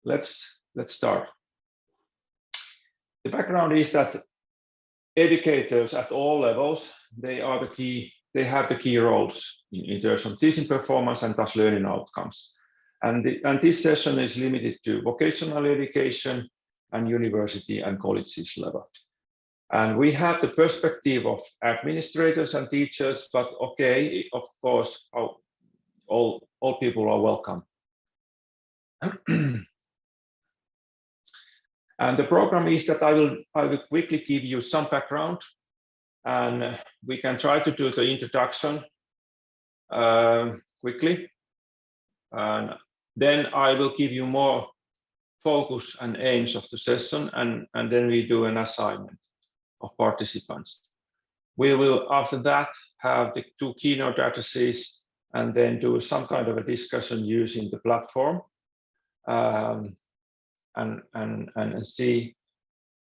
let's start. The background is that educators at all levels, they have the key roles in terms of teaching performance and thus learning outcomes. And this session is limited to vocational education and university and colleges level. And we have the perspective of administrators and teachers, but okay, of course, all people are welcome. And the program is that I will quickly give you some background, and we can try to do the introduction quickly. And then I will give you more focus and aims of the session, and then we do an assignment of participants. We will, after that, have the 2 keynote addresses and then do some kind of a discussion using the platform and see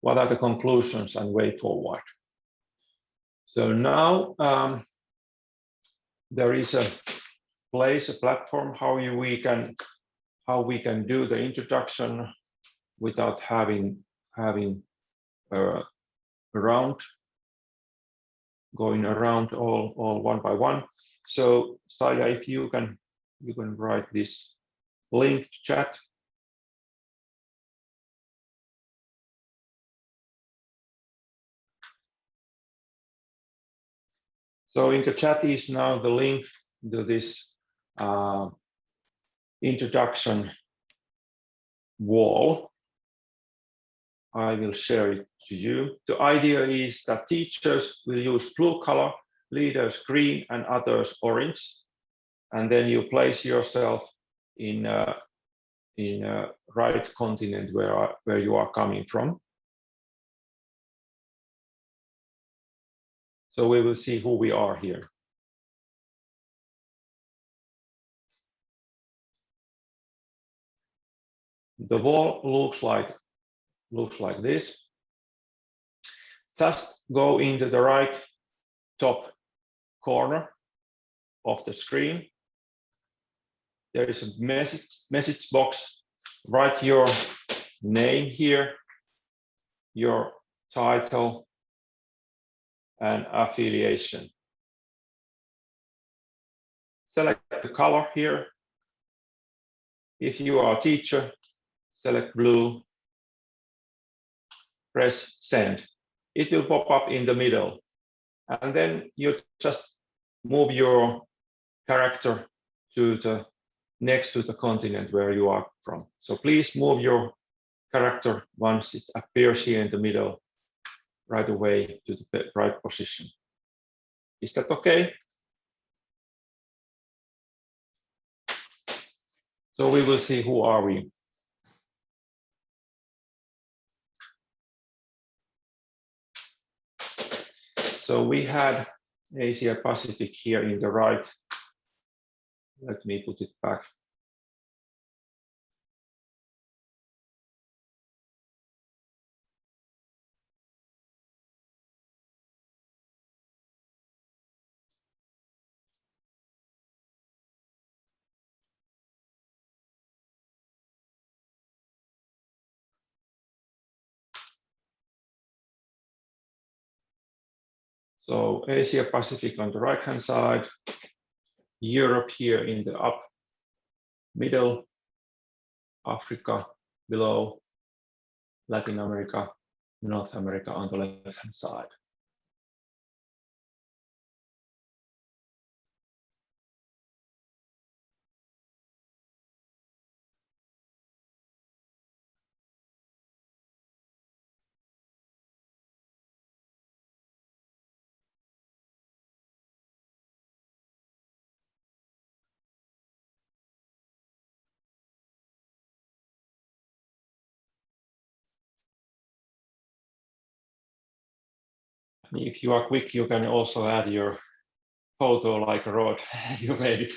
what are the conclusions and way forward. So now there is a platform how we can do the introduction without having going around all one by one. So Saija, if you can write this link to chat. So in the chat is now the link to this introduction wall. I will share it to you. The idea is that teachers will use blue color, leaders green, and others orange. And then you place yourself in a right continent where you are coming from. So we will see who we are here. The wall looks like this. Just go into the right top corner of the screen. There is a message box. Write your name here, your title, and affiliation. Select the color here. If you are a teacher, select blue. Press send. It will pop up in the middle. And then you just move your character to the next to the continent where you are from. So please move your character once it appears here in the middle right away to the right position. Is that okay? So we will see who are we. So we had Asia Pacific here in the right. Let me put it back. So Asia Pacific on the right hand side, Europe here in the up middle, Africa below, Latin America, North America on the left hand side. If you are quick, you can also add your photo like a road. You made it.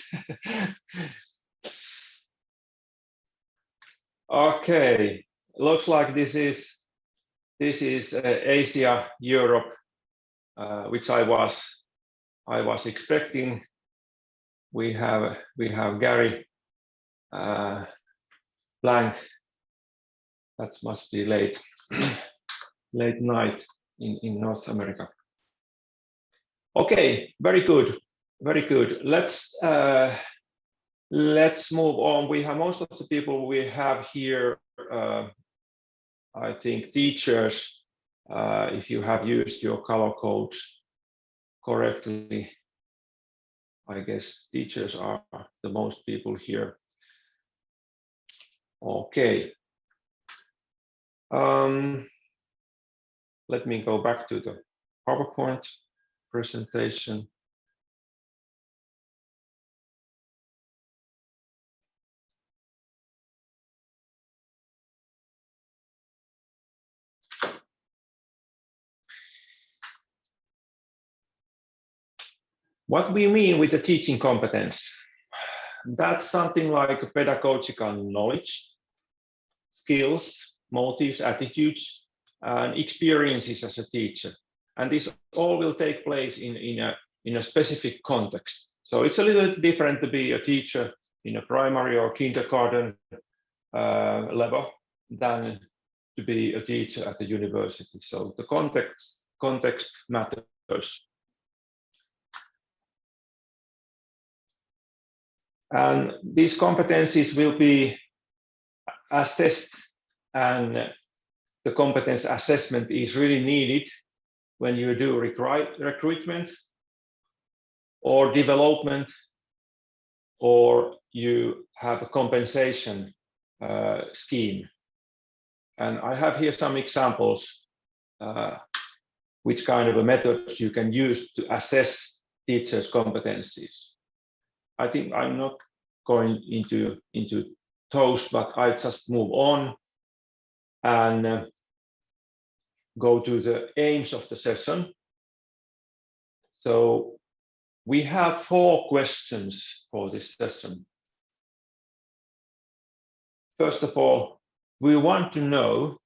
Okay, looks like this is Asia, Europe, which I was expecting. We have Gary blank That must be late, late night in North America. Okay, very good, very good. Let's move on. We have most of the people we have here. I think teachers, if you have used your color codes correctly, I guess teachers are the most people here. Okay. Let me go back to the PowerPoint presentation. What we mean with the teaching competence, that's something like a pedagogical knowledge, skills, motives, attitudes, and experiences as a teacher. And this all will take place in a specific context. So it's a little bit different to be a teacher in a primary or kindergarten level than to be a teacher at the university. So the context matters. And these competencies will be assessed, and the competence assessment is really needed when you do recruitment or development, or you have a compensation scheme. And I have here some examples which kind of a method you can use to assess teachers' competencies. I think I'm not going into those, but I just move on and go to the aims of the session. So we have 4 questions for this session. First of all, we want to know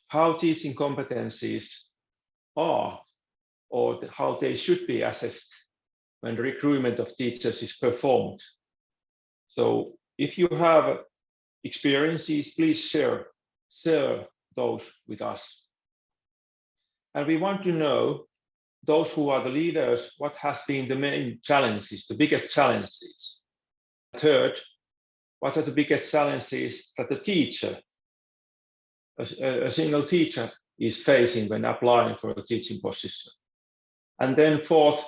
how teaching competencies are, or how they should be assessed when recruitment of teachers is performed. So if you have experiences, please share those with us. And we want to know, those who are the leaders, what has been the main challenges, the biggest challenges. Third, what are the biggest challenges that the teacher, a single teacher, is facing when applying for a teaching position. And then fourth,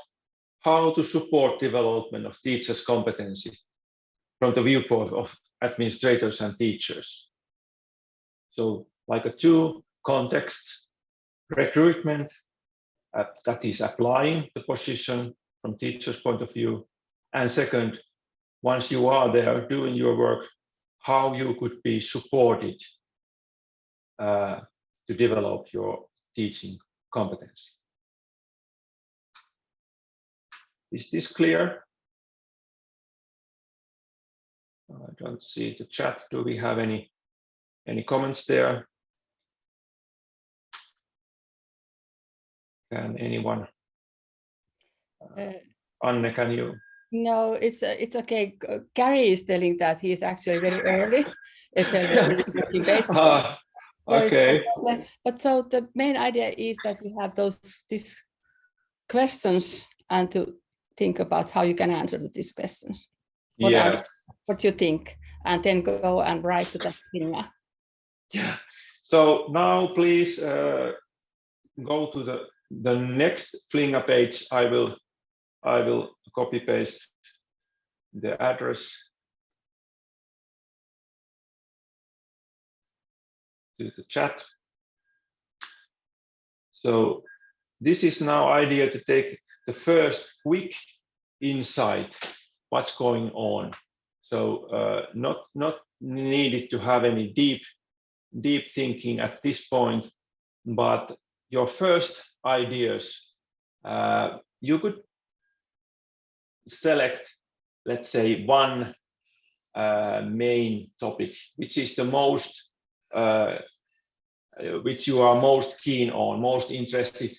how to support development of teachers' competency from the viewpoint of administrators and teachers. So like a 2 contexts, recruitment, that is applying the position from teacher's point of view. And second, once you are there doing your work, how you could be supported to develop your teaching competence. Is this clear? I don't see the chat. Do we have any comments there? Can anyone? Anne, can you? No, it's okay. Gary is telling that he is actually very early. Okay. But so the main idea is that we have these questions and to think about how you can answer to these questions. What you think, and then go and write to the Finna. Yeah. So now please go to the next Flinga page. I will copy paste the address to the chat. So this is now idea to take the first quick insight what's going on. So not needed to have any deep thinking at this point, but your first ideas, you could select, let's say, one main topic, which is the most, which you are most keen on, most interested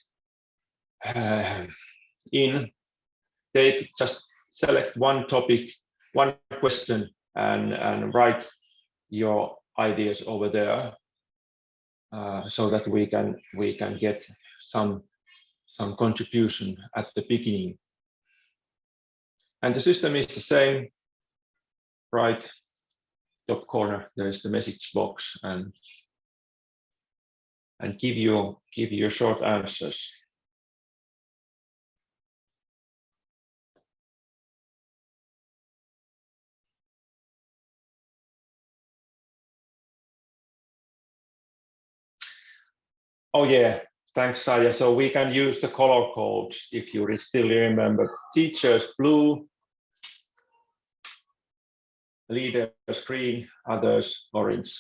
in. Just select one topic, one question, and write your ideas over there. so that we can get some contribution at the beginning. And the system is the same. Right top corner, there is the message box, and give you short answers. Oh yeah, thanks, Saya. So we can use the color code if you still remember. Teachers blue, leaders green, others orange.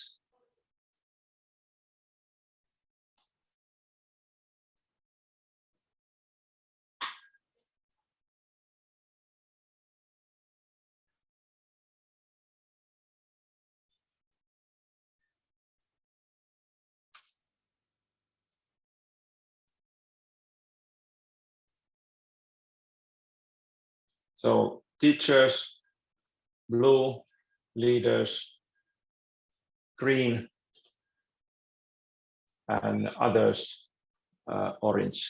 So teachers blue, leaders green, and others orange.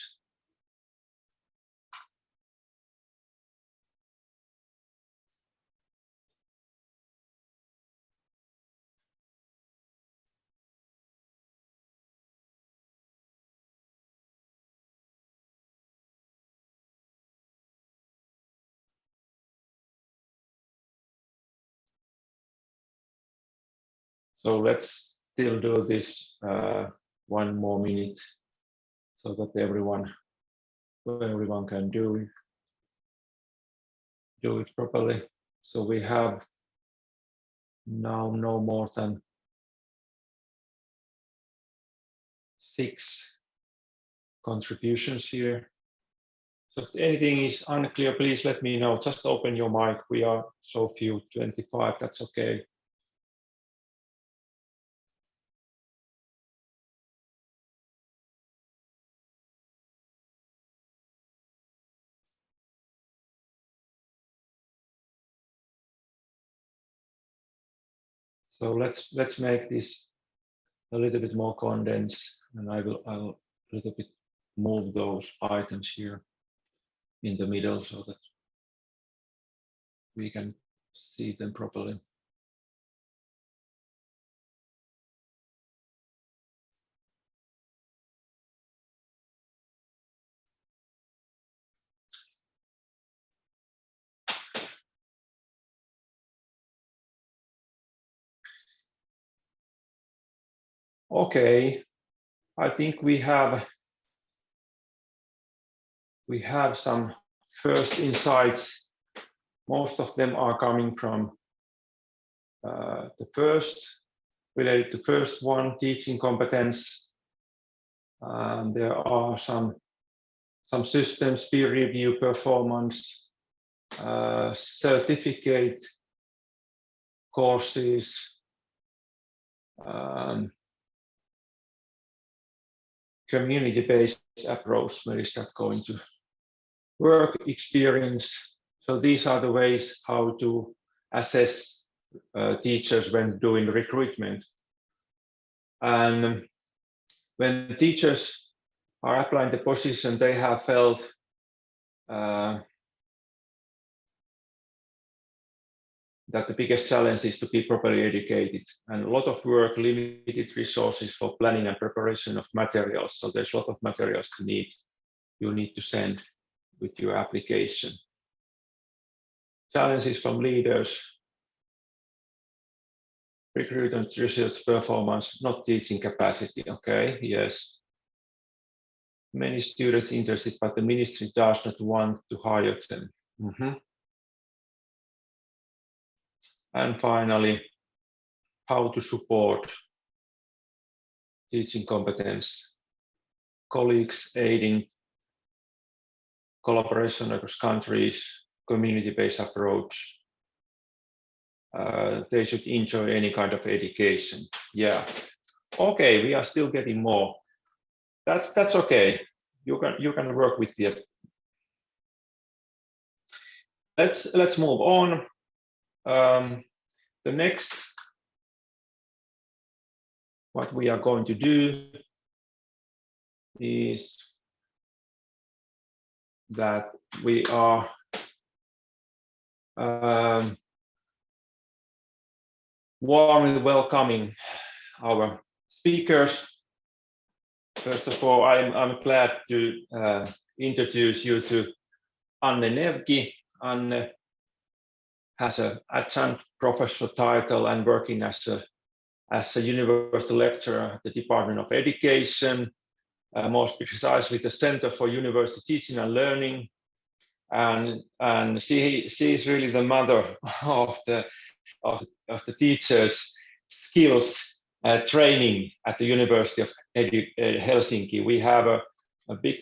So let's still do this 1 more minute so that everyone can do it properly. So we have now no more than 6 contributions here. So if anything is unclear, please let me know. Just open your mic. We are so few, 25, that's okay. So let's make this a little bit more condensed, and I'll a little bit move those items here in the middle so that we can see them properly. Okay, I think we have some first insights. Most of them are coming from related to first one, teaching competence. There are some systems, peer review, performance, certificate courses, community-based approach. Where is that going to? Work experience. So these are the ways how to assess teachers when doing recruitment. And when teachers are applying the position, they have felt that the biggest challenge is to be properly educated, and a lot of work, limited resources for planning and preparation of materials. So there's a lot of materials you need to send with your application. Challenges from leaders, recruitment, research performance, not teaching capacity. Okay, yes. Many students interested, but the ministry does not want to hire them. And finally, how to support teaching competence, colleagues aiding, collaboration across countries, community-based approach. They should enjoy any kind of education. Yeah. Okay, we are still getting more. That's okay. You can work with it. Let's move on. The next what we are going to do is that we are warmly welcoming our speakers. First of all, I'm glad to introduce you to Nevgi. Anne has an adjunct professor title and working as a university lecturer at the Department of Education, most precisely the Center for University Teaching and Learning. And she is really the mother of the teachers' skills training at the University of Helsinki. We have a big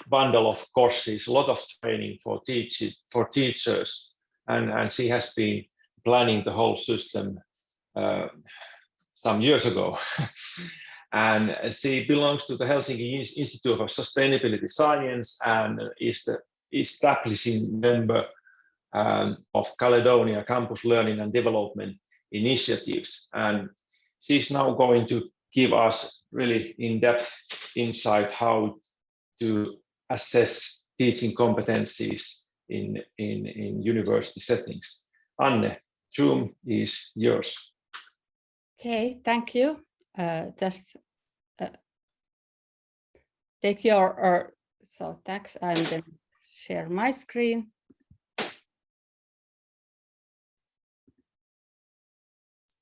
bundle of courses, a lot of training for teachers, and she has been planning the whole system some years ago. And she belongs to the Helsinki Institute of Sustainability Science and is the establishing member of Caledonia Campus Learning and Development Initiatives. And she's now going to give us really in-depth insight how to assess teaching competencies in university settings. Anne, Zoom is yours. Okay, thank you. Just take your so thanks, and then share my screen.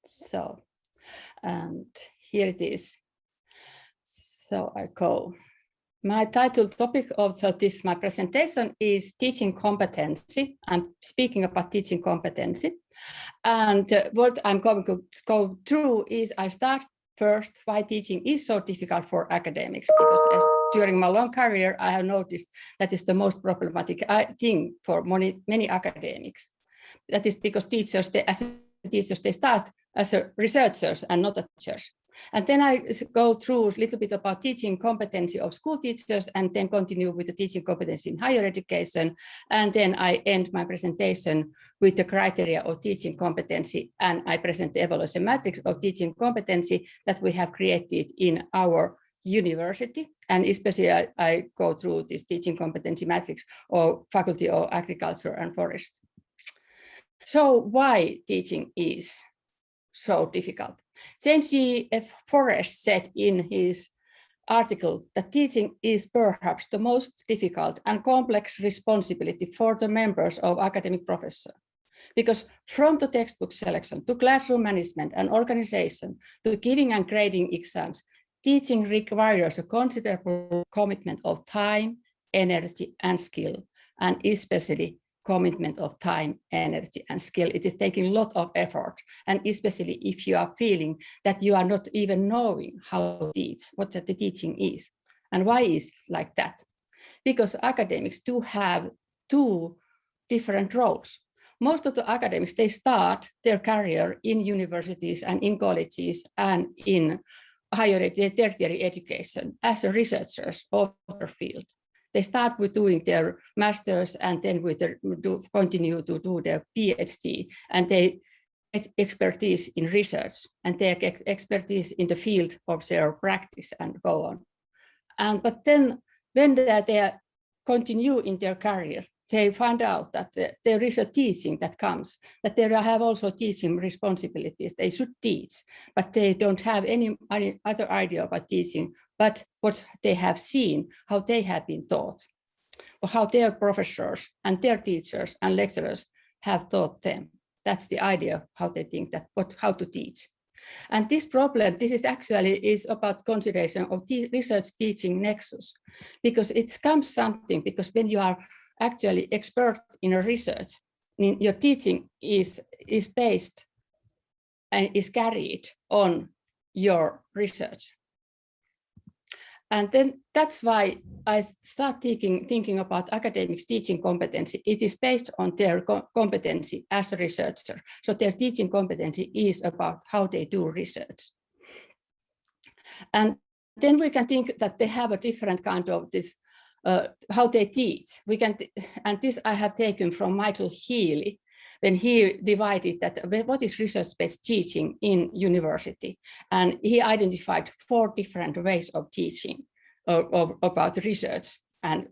So, and here it is. So I go. My title topic of this my presentation is teaching competency. I'm speaking about teaching competency, and what I'm going to go through is I start first why teaching is so difficult for academics, because during my long career I have noticed that is the most problematic thing for many academics. That is because teachers, they start as researchers and not teachers. And then I go through a little bit about teaching competency of school teachers, and then continue with the teaching competency in higher education. And then I end my presentation with the criteria of teaching competency, and I present the evaluation matrix of teaching competency that we have created in our university. And especially I go through this teaching competency matrix of Faculty of Agriculture and Forest. So why teaching is so difficult? James E.F. Forrest said in his article that teaching is perhaps the most difficult and complex responsibility for the members of academic profession, because from the textbook selection to classroom management and organization to giving and grading exams, teaching requires a considerable commitment of time, energy, and skill, and especially commitment of time, energy, and skill. It is taking a lot of effort, and especially if you are feeling that you are not even knowing how to teach, what the teaching is. And why is like that? Because academics do have two different roles. Most of the academics, they start their career in universities and in colleges and in higher tertiary education as researchers of their field. They start with doing their masters and then continue to do their PhD, and they get expertise in research and they get expertise in the field of their practice and go on. But then when they continue in their career, they find out that there is a teaching that comes, that they have also teaching responsibilities. They should teach, but they don't have any other idea about teaching, but what they have seen, how they have been taught, or how their professors and their teachers and lecturers have taught them. That's the idea, how they think that, how to teach. And this problem, this is actually about consideration of research teaching nexus, because it comes something, because when you are actually expert in a research, your teaching is based and is carried on your research. And then that's why I start thinking about academics teaching competency. It is based on their competency as a researcher. So their teaching competency is about how they do research. And then we can think that they have a different kind of this, how they teach. And this I have taken from Michael Healy, when he divided that what is research-based teaching in university, and he identified 4 different ways of teaching about research and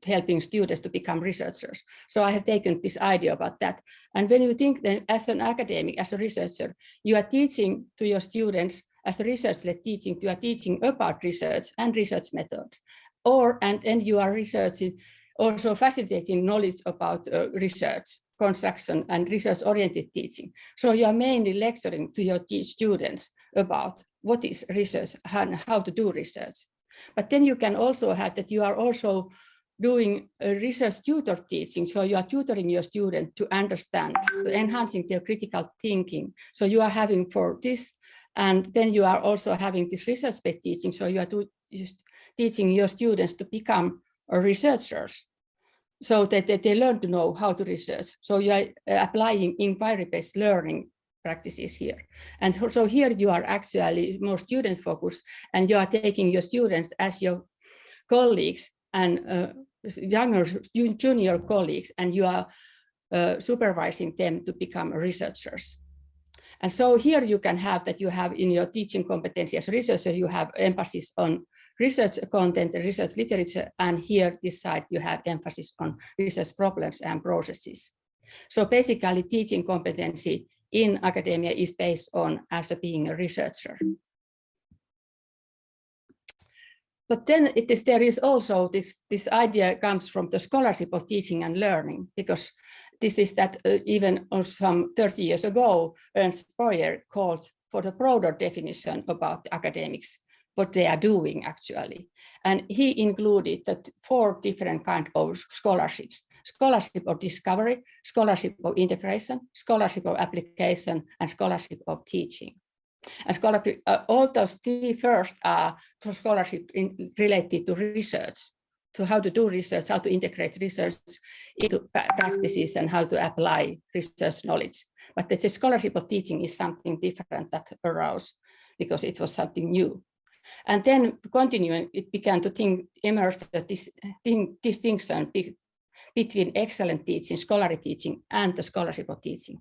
helping students to become researchers. So I have taken this idea about that. And when you think that as an academic, as a researcher, you are teaching to your students as a research-led teaching, you are teaching about research and research methods, and you are researching, also facilitating knowledge about research, construction, and research-oriented teaching. So you are mainly lecturing to your students about what is research and how to do research. But then you can also have that you are also doing a research tutor teaching. So you are tutoring your student to understand, to enhancing their critical thinking. So you are having for this, and then you are also having this research-based teaching. So you are teaching your students to become researchers, so that they learn to know how to research. So you are applying inquiry-based learning practices here. And so here you are actually more student focused, and you are taking your students as your colleagues and junior colleagues, and you are supervising them to become researchers. And so here you can have that you have in your teaching competency as a researcher, you have emphasis on research content and research literature, and here this side you have emphasis on research problems and processes. So basically teaching competency in academia is based on as being a researcher. But then there is also this idea comes from the scholarship of teaching and learning, because this is that even some 30 years ago, Ernst Breuer called for the broader definition about the academics, what they are doing actually. And he included that 4 different kinds of scholarships: scholarship of discovery, scholarship of integration, scholarship of application, and scholarship of teaching. And scholarship, all those 3 first are scholarship related to research, to how to do research, how to integrate research into practices, and how to apply research knowledge. But the scholarship of teaching is something different that arose because it was something new. And then continuing, it began to emerge this distinction between excellent teaching, scholarly teaching, and the scholarship of teaching.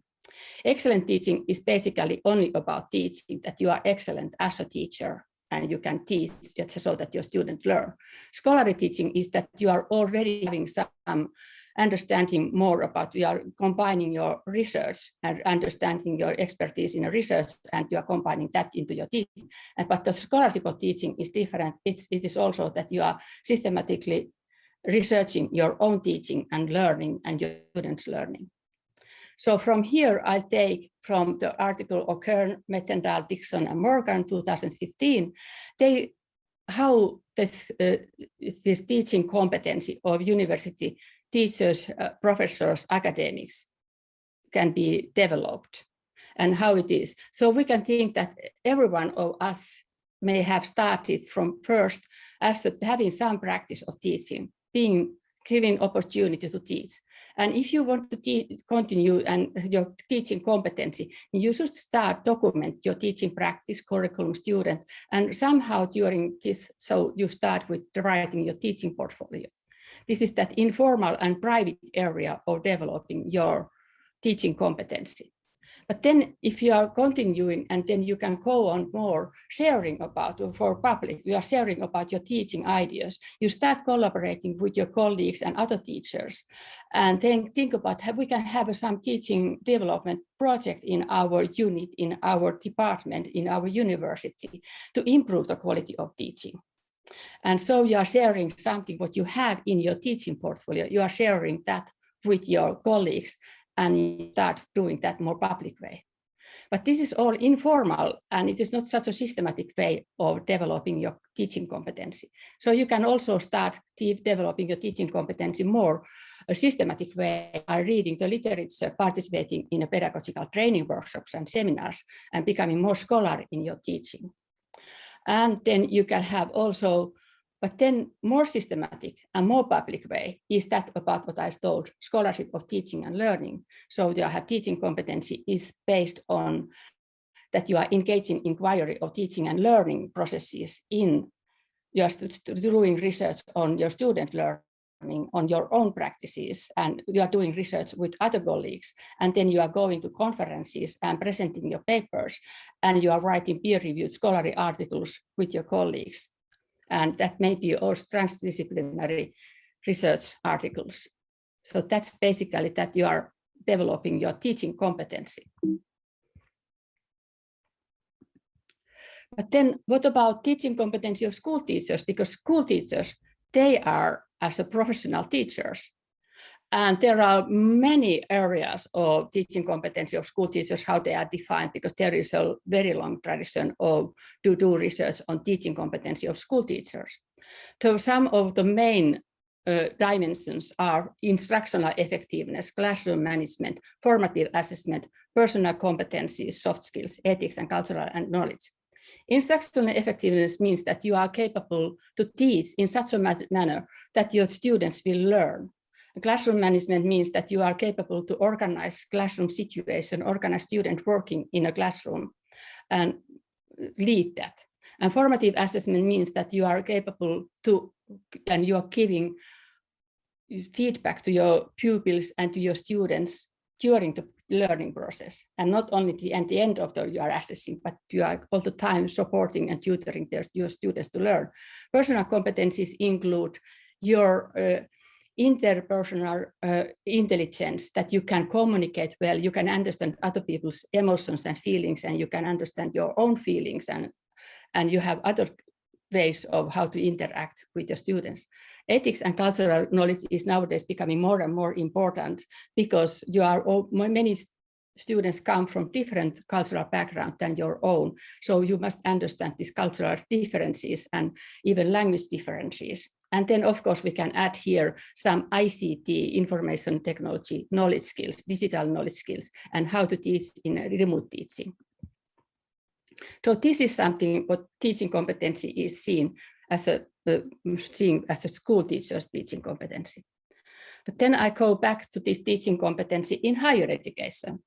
Excellent teaching is basically only about teaching, that you are excellent as a teacher and you can teach so that your students learn. Scholarly teaching is that you are already having some understanding more about, you are combining your research and understanding your expertise in research, and you are combining that into your teaching. But the scholarship of teaching is different. It is also that you are systematically researching your own teaching and learning and your students' learning. So from here, I take from the article of Kern, Mettendal, Dixon, and Morgan, 2015, how this teaching competency of university teachers, professors, academics can be developed and how it is. So we can think that every one of us may have started from first as having some practice of teaching, being given opportunity to teach. And if you want to continue and your teaching competency, you should start document your teaching practice, curriculum, student, and somehow during this, so you start with writing your teaching portfolio. This is that informal and private area of developing your teaching competency. But then if you are continuing, and then you can go on more sharing about, for public, you are sharing about your teaching ideas. You start collaborating with your colleagues and other teachers, and then think about how we can have some teaching development project in our unit, in our department, in our university to improve the quality of teaching. And so you are sharing something what you have in your teaching portfolio. You are sharing that with your colleagues, and you start doing that more public way. But this is all informal, and it is not such a systematic way of developing your teaching competency. So you can also start developing your teaching competency more a systematic way by reading the literature, participating in a pedagogical training workshops and seminars, and becoming more scholar in your teaching. And then you can have also, but then more systematic and more public way is that about what I told, scholarship of teaching and learning. So you have teaching competency is based on that you are engaging in inquiry of teaching and learning processes in just doing research on your student learning, on your own practices, and you are doing research with other colleagues, and then you are going to conferences and presenting your papers, and you are writing peer-reviewed scholarly articles with your colleagues. And that may be also transdisciplinary research articles. So that's basically that you are developing your teaching competency. But then what about teaching competency of school teachers? Because school teachers, they are as a professional teachers. And there are many areas of teaching competency of school teachers, how they are defined, because there is a very long tradition of to do research on teaching competency of school teachers. So some of the main dimensions are instructional effectiveness, classroom management, formative assessment, personal competencies, soft skills, ethics, and cultural and knowledge. Instructional effectiveness means that you are capable to teach in such a manner that your students will learn. Classroom management means that you are capable to organize classroom situation, organize student working in a classroom and lead that. And formative assessment means that you are capable to, and you are giving feedback to your pupils and to your students during the learning process, and not only at the end of you are assessing, but you are all the time supporting and tutoring your students to learn. Personal competencies include your interpersonal intelligence, that you can communicate well, you can understand other people's emotions and feelings, and you can understand your own feelings, and you have other ways of how to interact with your students. Ethics and cultural knowledge is nowadays becoming more and more important, because many students come from different cultural background than your own. So you must understand these cultural differences and even language differences. And then, of course, we can add here some ICT, information technology, knowledge skills, digital knowledge skills, and how to teach in remote teaching. So this is something what teaching competency is seen as a school teacher's teaching competency. But then I go back to this teaching competency in higher education.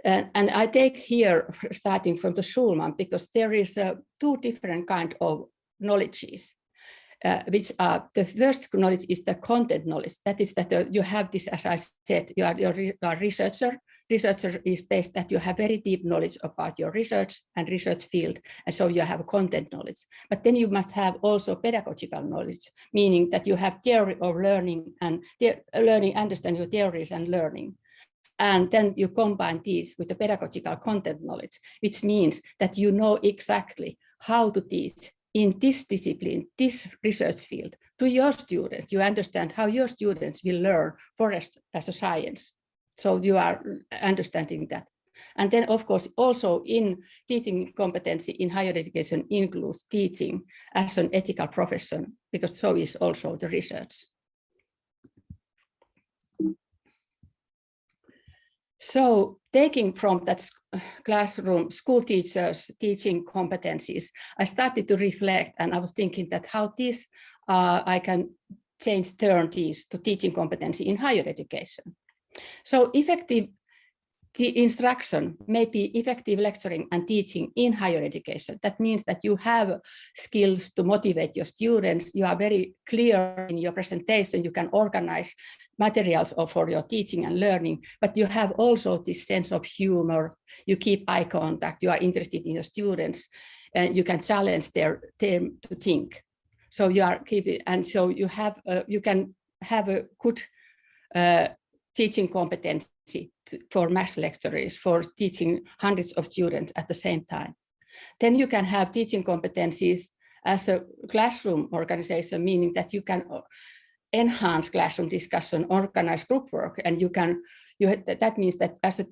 And I take here, starting from the Schulman, because there is two different kind of knowledges. Which are, the first knowledge is the content knowledge. That is that you have this, as I said, you are a researcher. Researcher is based that you have very deep knowledge about your research and research field, and so you have content knowledge. But then you must have also pedagogical knowledge, meaning that you have theory of learning and understand your theories and learning. And then you combine these with the pedagogical content knowledge, which means that you know exactly how to teach in this discipline, this research field, to your students. You understand how your students will learn forest as a science. So you are understanding that. And then, of course, also in teaching competency in higher education includes teaching as an ethical profession, because so is also the research. So taking from that classroom, school teachers' teaching competencies, I started to reflect, and I was thinking that how this, I can turn these to teaching competency in higher education. So effective instruction may be effective lecturing and teaching in higher education. That means that you have skills to motivate your students, you are very clear in your presentation, you can organize materials for your teaching and learning, but you have also this sense of humor, you keep eye contact, you are interested in your students, and you can challenge them to think. So you are keeping, and so you have, you can have a good teaching competency for mass lecturers, for teaching hundreds of students at the same time. Then you can have teaching competencies as a classroom organization, meaning that you can enhance classroom discussion, organize group work, and that means that as a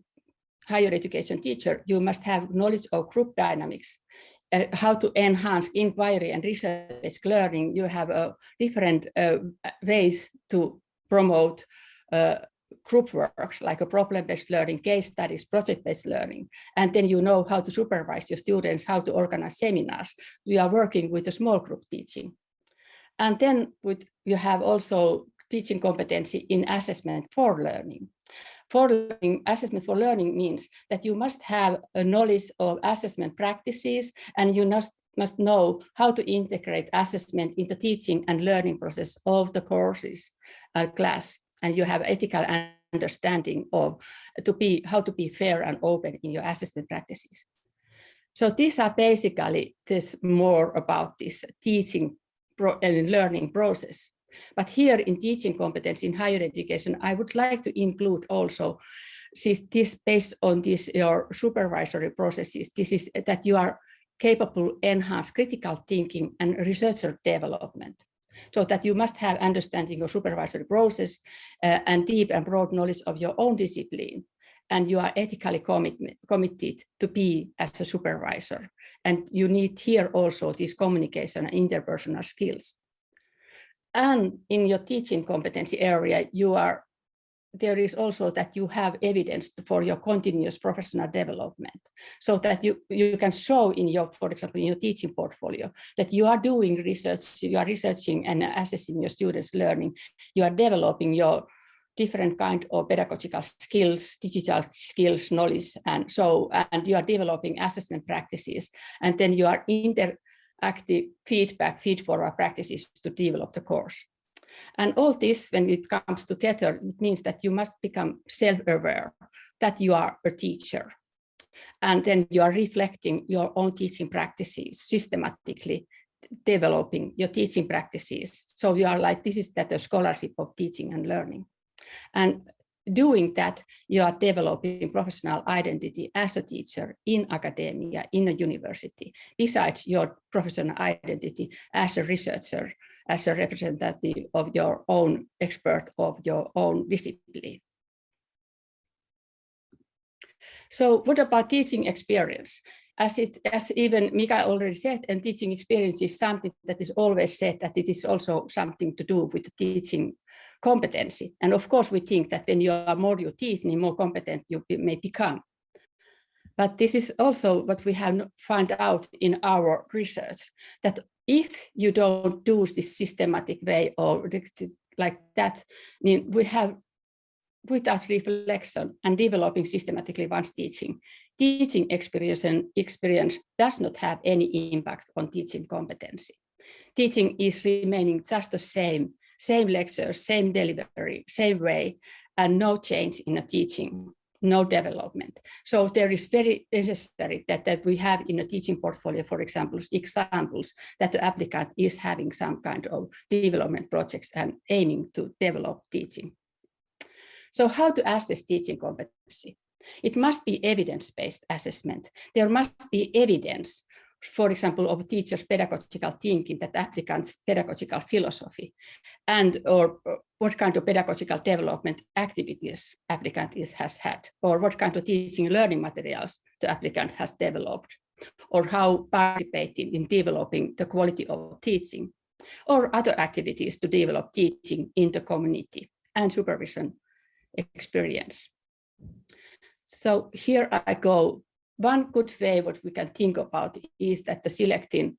higher education teacher, you must have knowledge of group dynamics, how to enhance inquiry and research-based learning. You have different ways to promote group works, like a problem-based learning, case studies, project-based learning. And then you know how to supervise your students, how to organize seminars. We are working with a small group teaching. And then you have also teaching competency in assessment for learning. Assessment for learning means that you must have a knowledge of assessment practices, and you must know how to integrate assessment into teaching and learning process of the courses and class, and you have ethical understanding of how to be fair and open in your assessment practices. So these are basically this more about this teaching and learning process. But here in teaching competence in higher education, I would like to include also this based on this your supervisory processes. This is that you are capable enhance critical thinking and researcher development. So that you must have understanding of supervisory process and deep and broad knowledge of your own discipline. And you are ethically committed to be as a supervisor. And you need here also these communication and interpersonal skills. And in your teaching competency area, there is also that you have evidence for your continuous professional development, so that you can show in your, for example, in your teaching portfolio that you are doing research, you are researching and assessing your students' learning, you are developing your different kind of pedagogical skills, digital skills, knowledge, and you are developing assessment practices, and then you are interactive feed-forward practices to develop the course. And all this, when it comes together, it means that you must become self-aware that you are a teacher. And then you are reflecting your own teaching practices, systematically developing your teaching practices. So you are like, this is that a scholarship of teaching and learning. And doing that, you are developing professional identity as a teacher in academia, in a university, besides your professional identity as a researcher, as a representative of your own expert of your own discipline. So what about teaching experience? As even Mika already said, and teaching experience is something that is always said that it is also something to do with the teaching competency. And of course, we think that when you are more you teach, the more competent you may become. But this is also what we have found out in our research, that if you don't do this systematic way or like that, then we have, without reflection and developing systematically one's teaching experience does not have any impact on teaching competency. Teaching is remaining just the same lectures, same delivery, same way, and no change in the teaching, no development. So there is very necessary that we have in a teaching portfolio, for example, examples that the applicant is having some kind of development projects and aiming to develop teaching. So how to assess teaching competency? It must be evidence-based assessment. There must be evidence, for example, of teachers' pedagogical thinking, that applicants' pedagogical philosophy, and or what kind of pedagogical development activities applicant has had, or what kind of teaching learning materials the applicant has developed, or how participating in developing the quality of teaching, or other activities to develop teaching in the community and supervision experience. So here I go. One good way what we can think about is that the selecting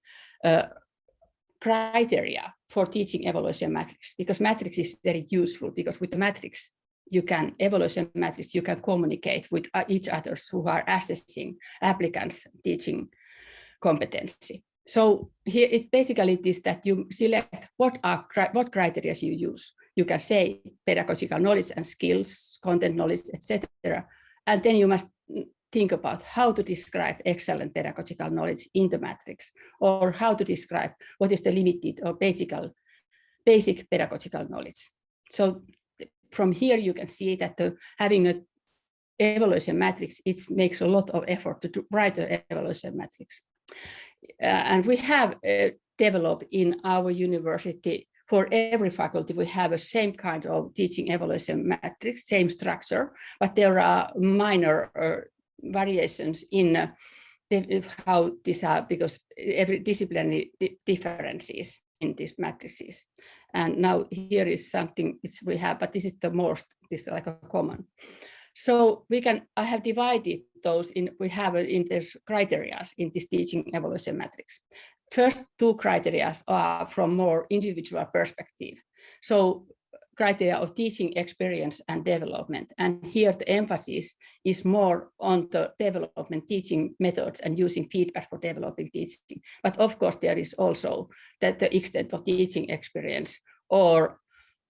criteria for teaching evaluation matrix, because matrix is very useful, because with the matrix, evaluation matrix, you can communicate with each others who are assessing applicants' teaching competency. So here it basically is that you select what criteria you use. You can say pedagogical knowledge and skills, content knowledge, etc. And then you must think about how to describe excellent pedagogical knowledge in the matrix, or how to describe what is the limited or basic pedagogical knowledge. So from here you can see that having an evaluation matrix, it makes a lot of effort to write an evaluation matrix. And we have developed in our university, for every faculty, we have a same kind of teaching evaluation matrix, same structure, but there are minor variations in how these are, because every disciplinary differences in these matrices. And now here is something we have, but this is the most, this is like a common. So I have divided those we have in this criteria in this teaching evaluation matrix. First two criteria are from more individual perspective. So criteria of teaching experience and development. And here the emphasis is more on the development teaching methods and using feedback for developing teaching. But of course, there is also that the extent of teaching experience or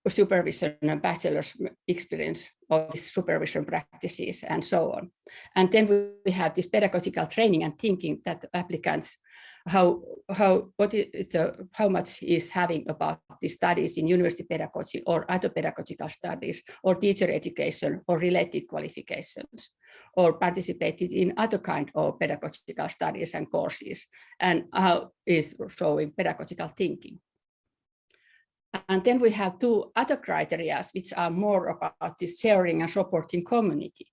supervision and bachelor's experience of supervision practices and so on. And then we have this pedagogical training and thinking that applicants how much is having about the studies in university pedagogy or other pedagogical studies or teacher education or related qualifications or participated in other kind of pedagogical studies and courses, and how is showing pedagogical thinking. And then we have two other criteria which are more about this sharing and supporting community.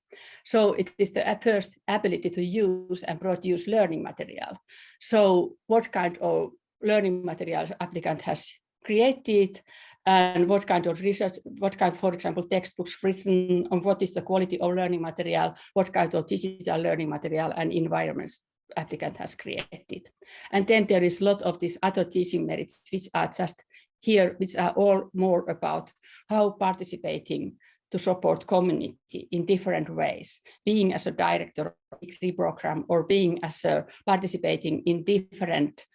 So it is the first ability to use and produce learning material. So what kind of learning materials applicant has created and what kind of research, what kind, for example, textbooks written on what is the quality of learning material, what kind of digital learning material and environments applicant has created. And then there is a lot of these other teaching merits which are just here, which are all more about how participating to support community in different ways, being as a director of a degree program or being as a participating in different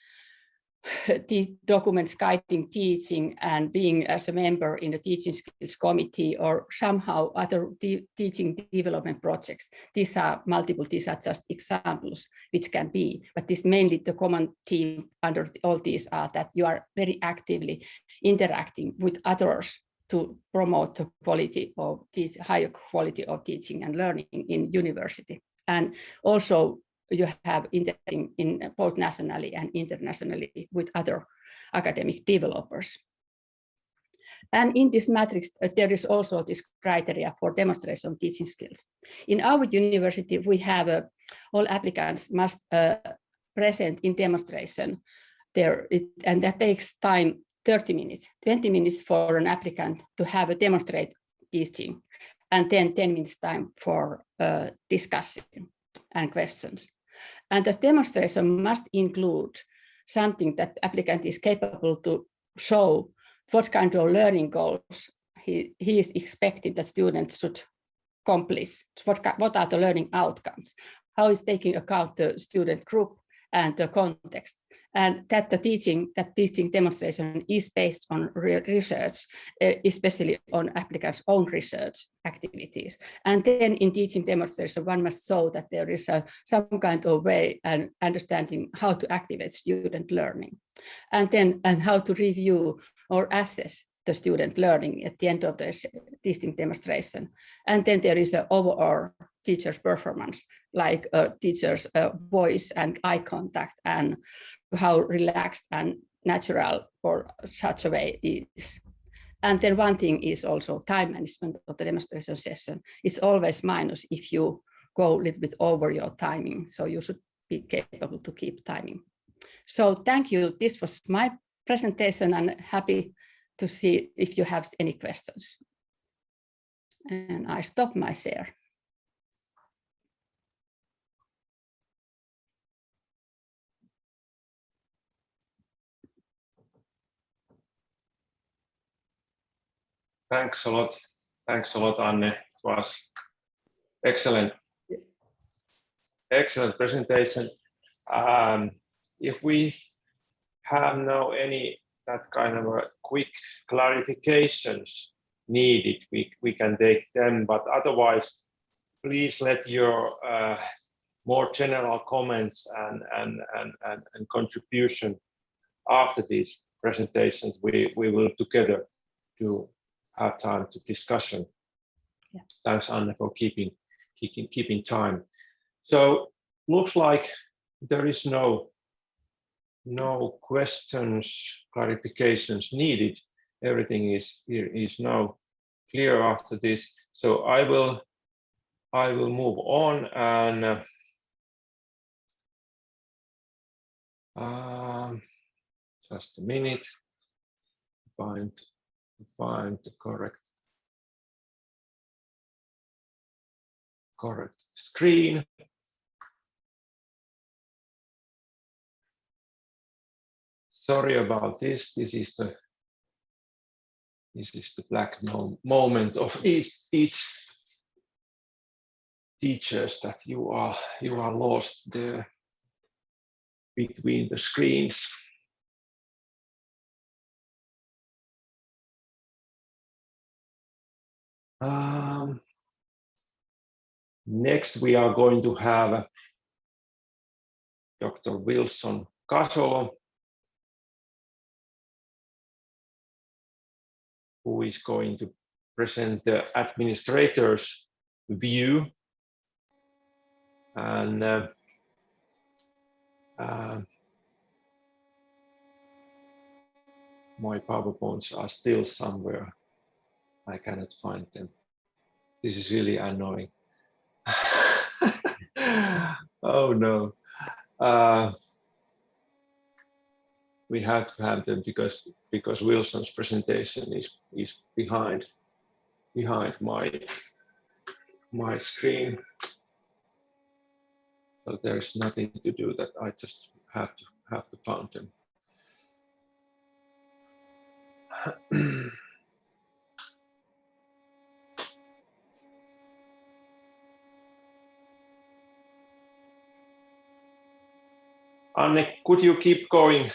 documents guiding teaching and being as a member in the teaching skills committee or somehow other teaching development projects. These are multiple, these are just examples which can be, but this mainly the common theme under all these are that you are very actively interacting with others to promote the quality of higher quality of teaching and learning in university. And also you have interacting in both nationally and internationally with other academic developers. And in this matrix, there is also this criteria for demonstration of teaching skills. In our university, we have all applicants must present in demonstration there, and that takes time, 30 minutes, 20 minutes for an applicant to have a demonstrate teaching, and then 10 minutes time for discussing and questions. And the demonstration must include something that the applicant is capable to show what kind of learning goals he is expecting that students should accomplish, what are the learning outcomes, how is taking account the student group and the context, and that the teaching demonstration is based on research, especially on applicants' own research activities. And then in teaching demonstration, one must show that there is some kind of way and understanding how to activate student learning, and how to review or assess the student learning at the end of the teaching demonstration. And then there is an overall teacher's performance, like a teacher's voice and eye contact and how relaxed and natural or such a way is. And then one thing is also time management of the demonstration session. It's always minus if you go a little bit over your timing. So you should be capable to keep timing. So thank you. This was my presentation and happy to see if you have any questions. And I stop my share. Thanks a lot. Thanks a lot, Anne. It was excellent. Excellent presentation. If we have now any that kind of a quick clarifications needed, we can take them, but otherwise, please let your more general comments and contribution after these presentations. We will together to have time to discussion. Yeah. Thanks, Anne, for keeping time. So looks like there is no questions, clarifications needed. Everything is now clear after this. So I will move on and just a minute. Find the correct screen. Sorry about this. This is the This is the black moment of each teachers, that you are lost there between the screens. Next, we are going to have Dr. Wilson Kasolo, who is going to present the administrator's view. And my PowerPoints are still somewhere. I cannot find them. This is really annoying. Oh no. We have to have them because Wilson's presentation is behind my screen. So there's nothing to do that. I just have to find them. Anne, could you keep going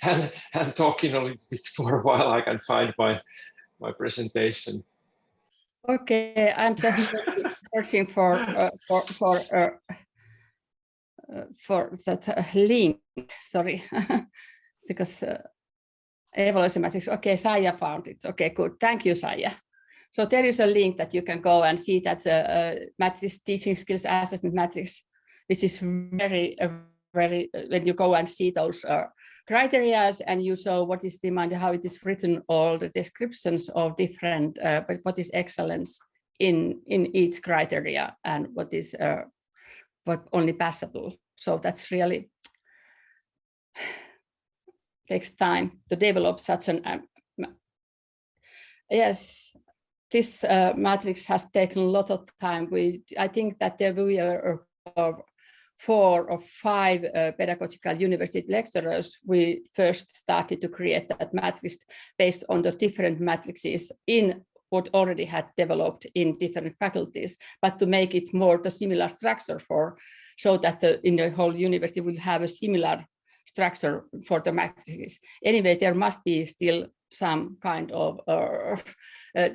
and talking a little bit for a while? I can find my presentation. Okay, I'm just searching for that link. Sorry, because evaluation matrix. Okay, Saija found it. Okay, good. Thank you, Saija. So there is a link that you can go and see that matrix teaching skills assessment matrix, which is very when you go and see those criteria and you show what is demanded, how it is written, all the descriptions of different, but what is excellence in each criteria and what is what only passable. So that's really takes time to develop such an. Yes, this matrix has taken a lot of time. I think that there were 4 or 5 pedagogical university lecturers. We first started to create that matrix based on the different matrices in what already had developed in different faculties, but to make it more the similar structure so that in the whole university will have a similar structure for the matrices. Anyway, there must be still some kind of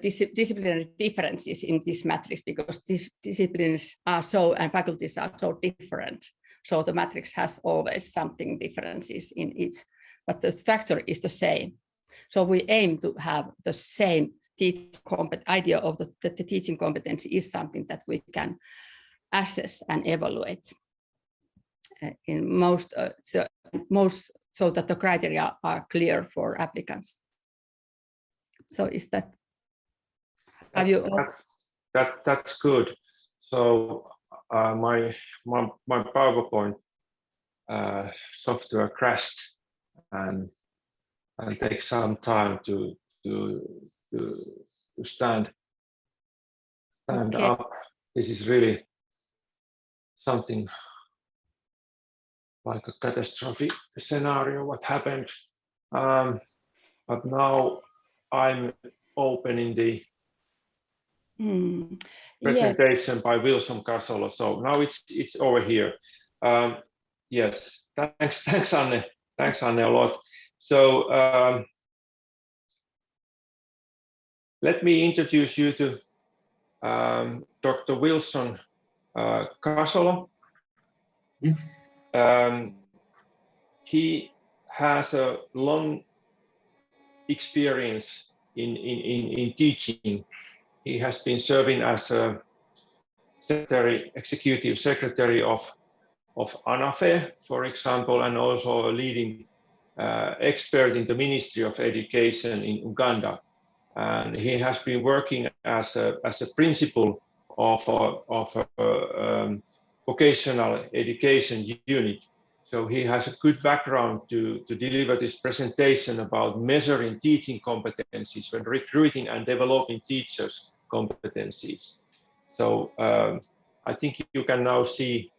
disciplinary differences in this matrix because disciplines are so and faculties are so different. So the matrix has always something differences in it, but the structure is the same. So we aim to have the same idea of the teaching competence is something that we can assess and evaluate in most so that the criteria are clear for applicants. So is that? That's good. So my PowerPoint software crashed and takes some time to stand okay. Up. This is really something like a catastrophe scenario what happened. But now I'm opening the presentation by Wilson Kasolo. So now it's over here. Yes, thanks Anne. Thanks Anne a lot. So let me introduce you to Dr. Wilson Kasolo. Yes. He has a long experience in teaching. He has been serving as a executive secretary of ANAFE, for example, and also a leading expert in the Ministry of Education in Uganda. And he has been working as a principal of a vocational education unit. So he has a good background to deliver this presentation about measuring teaching competencies when recruiting and developing teachers' competencies. So I think you can now see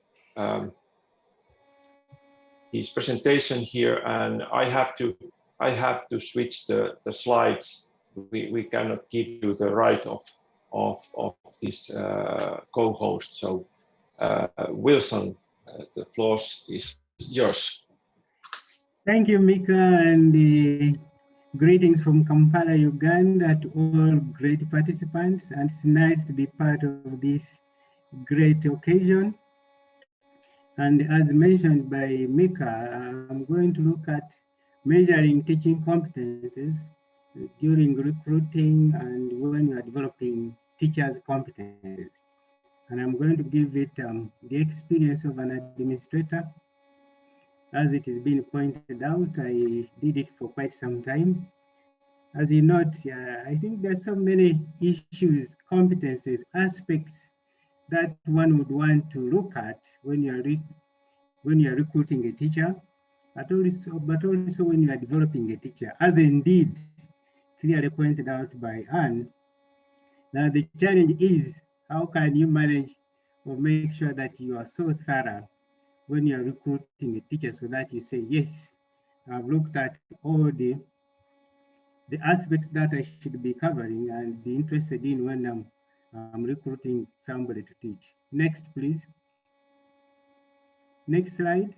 his presentation here, and I have to switch the slides we cannot give you the right of this co-host. So Wilson, the floor is yours. Thank you, Mika, and greetings from Kampala, Uganda, to all great participants. And it's nice to be part of this great occasion. And as mentioned by Mika, I'm going to look at measuring teaching competences during recruiting and when you are developing teachers' competences. And I'm going to give it the experience of an administrator. As it has been pointed out, I did it for quite some time. As you note, I think there's so many issues, competencies, aspects that one would want to look at when you're recruiting a teacher, but also when you are developing a teacher, as indeed clearly pointed out by Anne. Now the challenge is, how can you manage or make sure that you are so thorough when you're recruiting a teacher so that you say, yes, I've looked at all the aspects that I should be covering and be interested in when I'm recruiting somebody to teach. Next, please. Next slide.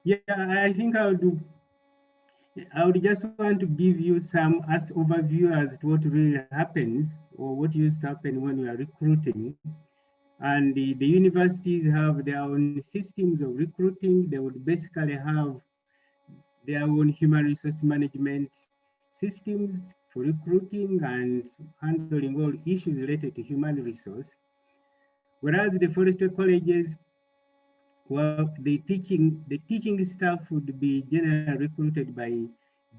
Yeah, I think I would just want to give you some overview as to what really happens or what used to happen when we are recruiting. And the universities have their own systems of recruiting. They would basically have their own human resource management systems for recruiting and handling all issues related to human resource. Whereas the forestry colleges, well, the teaching staff would be generally recruited by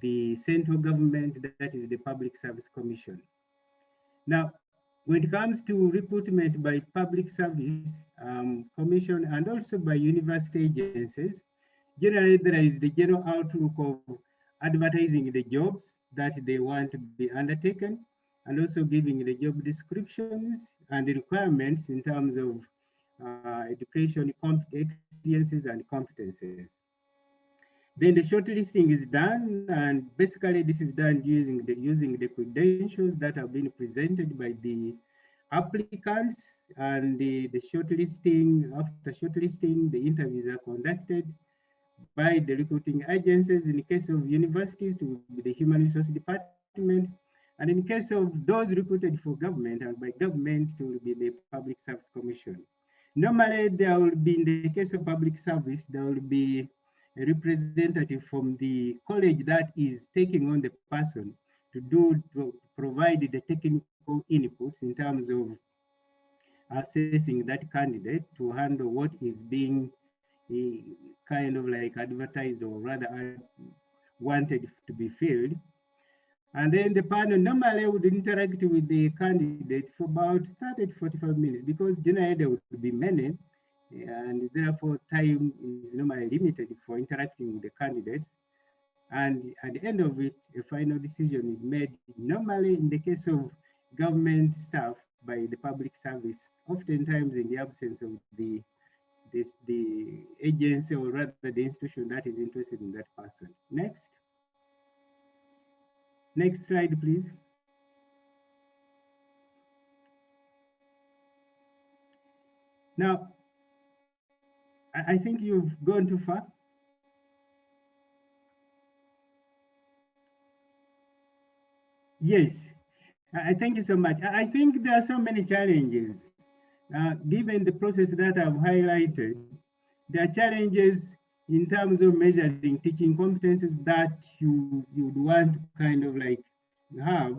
the central government, that is the Public Service Commission. Now, when it comes to recruitment by Public Service Commission and also by university agencies, generally there is the general outlook of advertising the jobs that they want to be undertaken and also giving the job descriptions and the requirements in terms of education, experiences, and competences. Then the shortlisting is done, and basically this is done using the credentials that have been presented by the applicants, and the shortlisting. After shortlisting, the interviews are conducted by the recruiting agencies. In the case of universities, it will be the Human Resource Department, and in case of those recruited for government and by government, it will be the Public Service Commission. Normally, there will be, in the case of public service, there will be a representative from the college that is taking on the person to provide the technical inputs in terms of assessing that candidate to handle what is being kind of like advertised or rather wanted to be filled. And then the panel normally would interact with the candidate for about 30 to 45 minutes because generally there would be many, and therefore time is normally limited for interacting with the candidates. And at the end of it, a final decision is made, normally in the case of government staff by the public service, oftentimes in the absence of the agency or rather the institution that is interested in that person. Next. Next slide, please. Now, I think you've gone too far. Yes, I thank you so much. I think there are so many challenges. Given the process that I've highlighted, there are challenges in terms of measuring teaching competences that you would want to kind of like have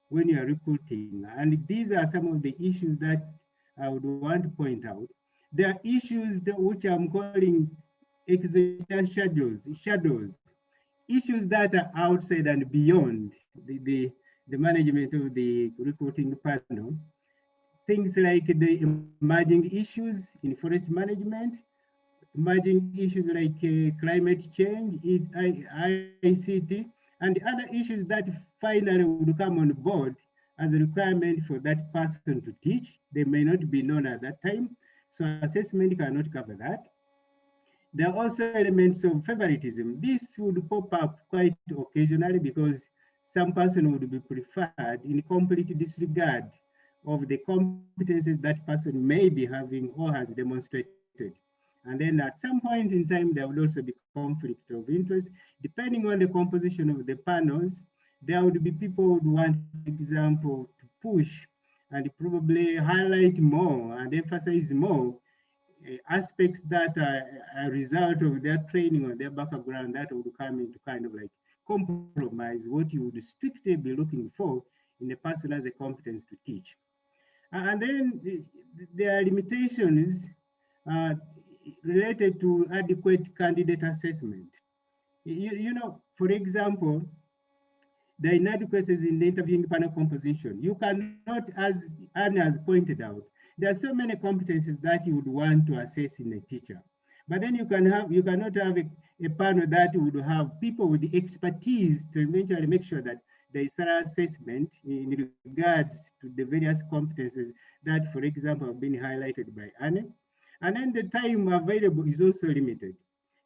when you're recruiting. And these are some of the issues that I would want to point out. There are issues which I'm calling exogenous shadows, issues that are outside and beyond the management of the recruiting panel. Things like the emerging issues in forest management, emerging issues like climate change, ICT, and other issues that finally would come on board as a requirement for that person to teach. They may not be known at that time, so assessment cannot cover that. There are also elements of favoritism. This would pop up quite occasionally because some person would be preferred in complete disregard of the competences that person may be having or has demonstrated. And then at some point in time, there would also be conflict of interest. Depending on the composition of the panels, there would be people who would want, for example, to push and probably highlight more and emphasize more aspects that are a result of their training or their background that would come into kind of like compromise what you would strictly be looking for in a person as a competence to teach. And then there are limitations related to adequate candidate assessment. You know, for example, the inadequacies in the interviewing panel composition. You cannot, as Anne has pointed out, there are so many competencies that you would want to assess in a teacher. But then you cannot have a panel that would have people with the expertise to eventually make sure that there is thorough assessment in regards to the various competencies that, for example, have been highlighted by Anne. And then the time available is also limited.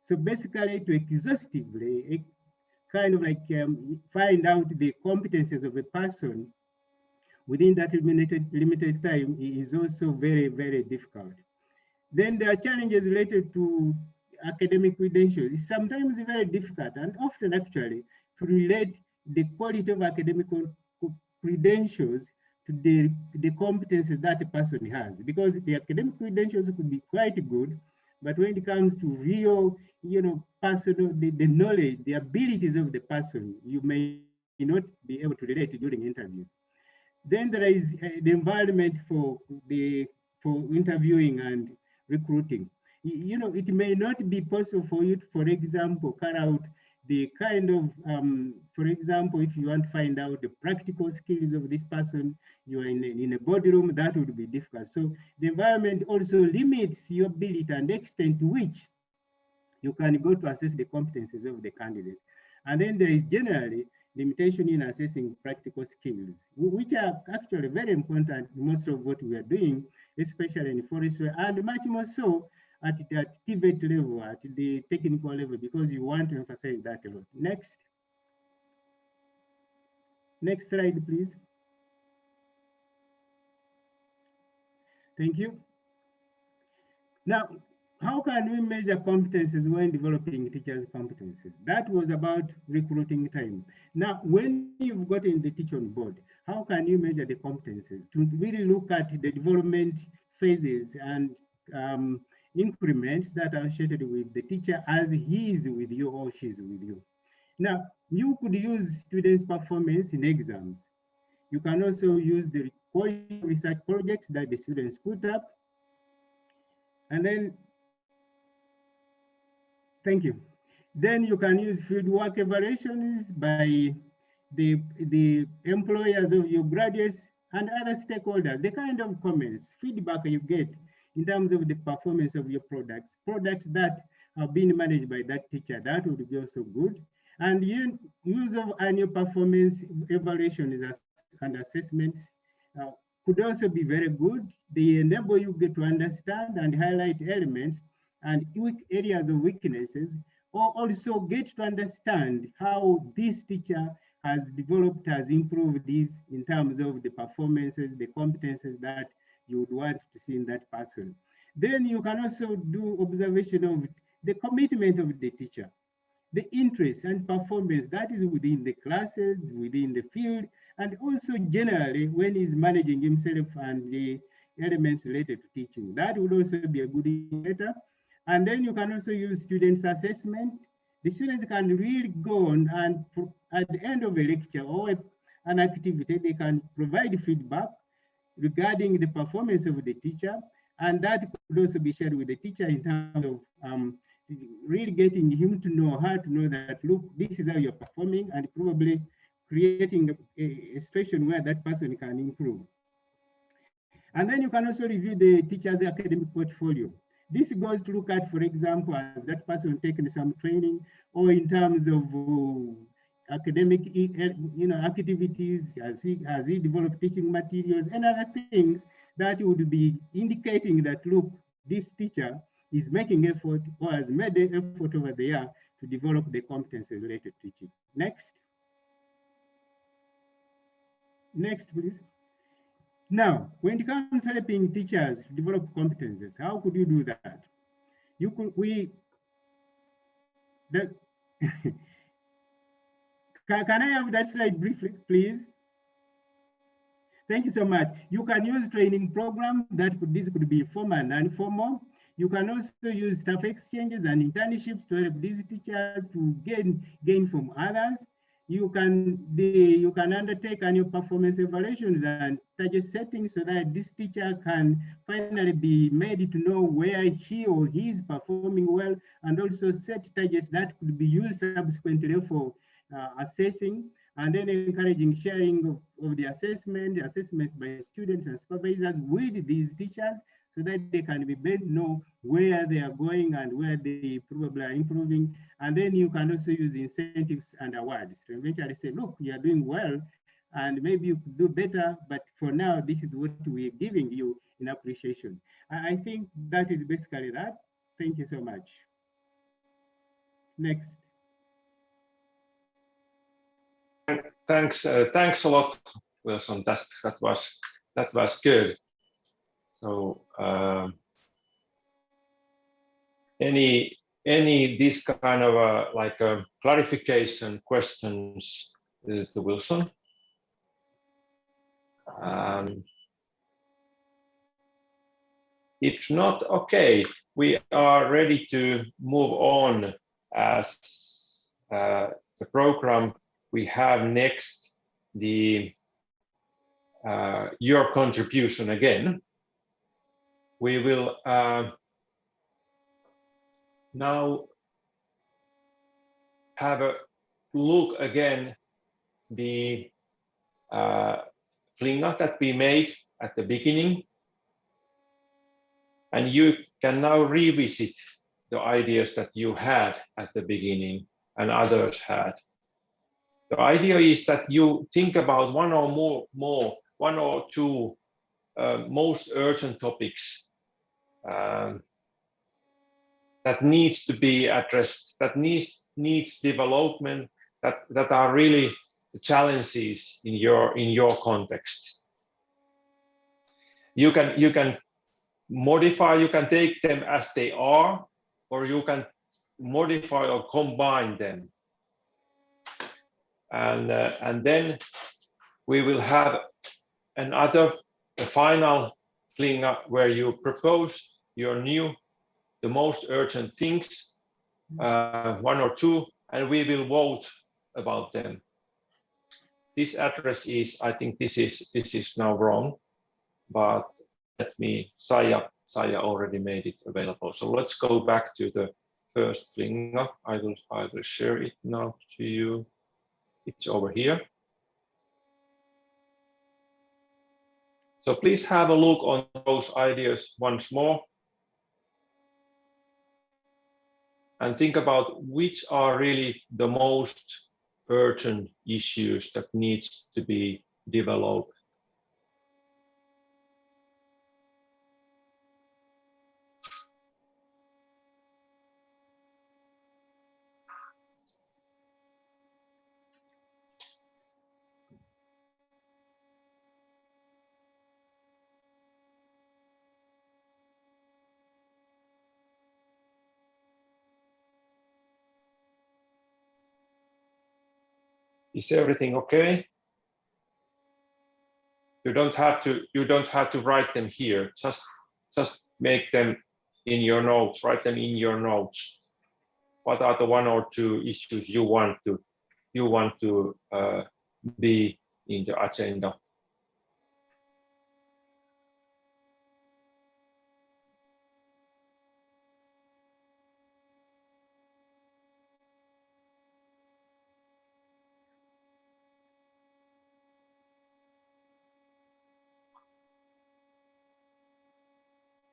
So basically, to exhaustively kind of like find out the competences of a person within that limited time is also very, very difficult. Then there are challenges related to academic credentials. It's sometimes very difficult and often actually to relate the quality of academic credentials to the competences that a person has, because the academic credentials could be quite good, but when it comes to real, personal, the knowledge, the abilities of the person, you may not be able to relate during interviews. Then there is the environment for interviewing and recruiting. It may not be possible for you to, for example, carry out the kind of, for example, if you want to find out the practical skills of this person, you are in a boardroom, that would be difficult. So the environment also limits your ability and the extent to which you can go to assess the competencies of the candidate. And then there is generally limitation in assessing practical skills, which are actually very important in most of what we are doing, especially in forestry, and much more so at TVET level, at the technical level, because you want to emphasize that a lot. Next slide, please. Thank you. Now, how can we measure competencies when developing teachers' competencies? That was about recruiting time. Now, when you've gotten the teacher on board, how can you measure the competencies to really look at the development phases and increments that are associated with the teacher as he is with you or she is with you? Now, you could use students' performance in exams. You can also use the research projects that the students put up. And then, thank you. Then you can use fieldwork evaluations by the employers of your graduates and other stakeholders, the kind of comments, feedback you get in terms of the performance of your products that have been managed by that teacher, that would be also good. And use of annual performance evaluations and assessments could also be very good. They enable you to understand and highlight elements and weak areas of weaknesses, or also get to understand how this teacher has developed, has improved these in terms of the performances, the competences that you would want to see in that person. Then you can also do observation of the commitment of the teacher, the interest and performance that is within the classes, within the field, and also generally when he's managing himself and the elements related to teaching. That would also be a good indicator. And then you can also use students' assessment. The students can really go on and at the end of a lecture or an activity, they can provide feedback regarding the performance of the teacher. And that could also be shared with the teacher in terms of really getting him to know how to know that, look, this is how you're performing, and probably creating a situation where that person can improve. And then you can also review the teacher's academic portfolio. This goes to look at, for example, has that person taken some training, or in terms of academic activities, has he developed teaching materials and other things that would be indicating that, look, this teacher is making effort or has made an effort over the year to develop the competences related to teaching. Next. Next, please. Now, when it comes to helping teachers develop competences, how could you do that? You could, can I have that slide briefly, please? Thank you so much. You can use training programs this could be formal and informal. You can also use staff exchanges and internships to help these teachers to gain from others. You can undertake annual performance evaluations and target settings so that this teacher can finally be made to know where he or he is performing well, and also set targets that could be used subsequently for assessing, and then encouraging sharing of the assessments by students and supervisors with these teachers so that they can be made know where they are going and where they probably are improving. And then you can also use incentives and awards to eventually say, look, you are doing well, and maybe you could do better, but for now, this is what we're giving you in appreciation. I think that is basically that. Thank you so much. Next. Thanks a lot, Wilson. That was good. So any this kind of like clarification questions to Wilson? If not, okay, we are ready to move on as the program. We have next the your contribution again. We will now have a look again the flinga that we made at the beginning, and you can now revisit the ideas that you had at the beginning and others had. The idea is that you think about one or two most urgent topics that needs to be addressed, that needs development, that are really the challenges in your context. You can modify, you can take them as they are, or you can modify or combine them. And then we will have a final flinga where you propose the most urgent things, one or two, and we will vote about them. This address is, I think this is now wrong, but let me, Saya already made it available. So let's go back to the first flinga. I will share it now to you. It's over here. So please have a look on those ideas once more and think about which are really the most urgent issues that needs to be developed. Is everything okay? You don't have to write them here. Just make them in your notes. Write them in your notes. What are the one or two issues you want to be in the agenda?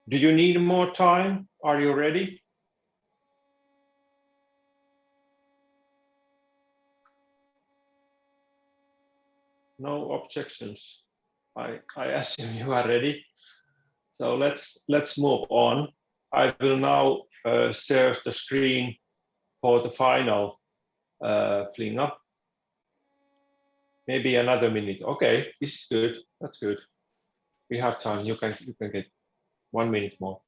Do you need more time? Are you ready? No objections. I assume you are ready. So let's move on. I will now share the screen for the final fling up. Maybe another minute. Okay, this is good. That's good. We have time. You can get 1 minute more.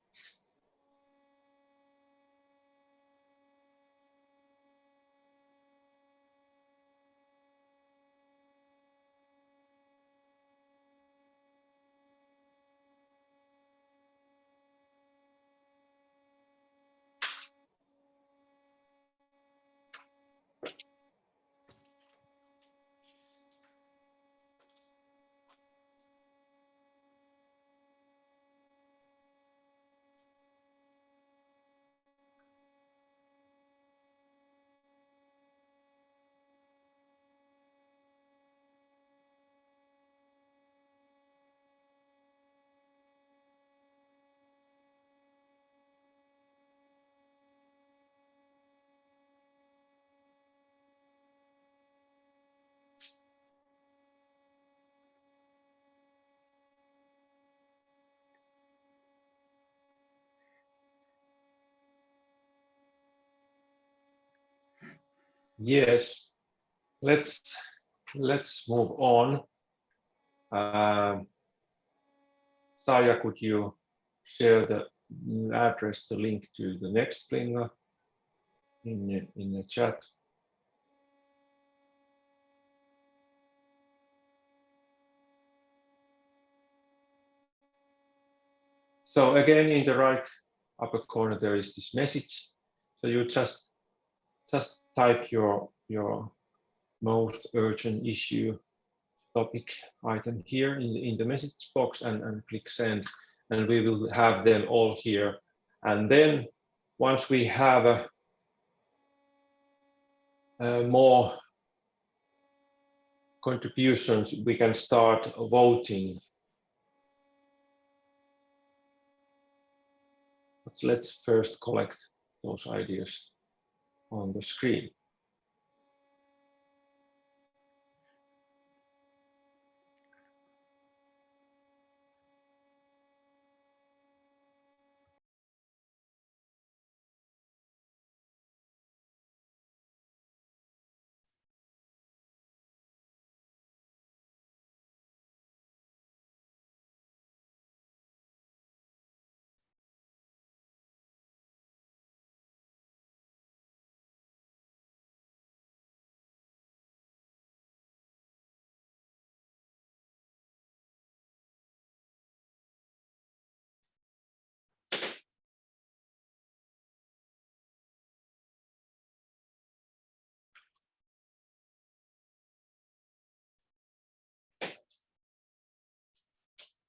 Yes, let's move on. Saya, could you share the address, the link to the next fling in the chat? So again, in the right upper corner, there is this message. So you just type your most urgent issue topic item here in the message box and click send, and we will have them all here. And then once we have more contributions, we can start voting. But let's first collect those ideas on the screen.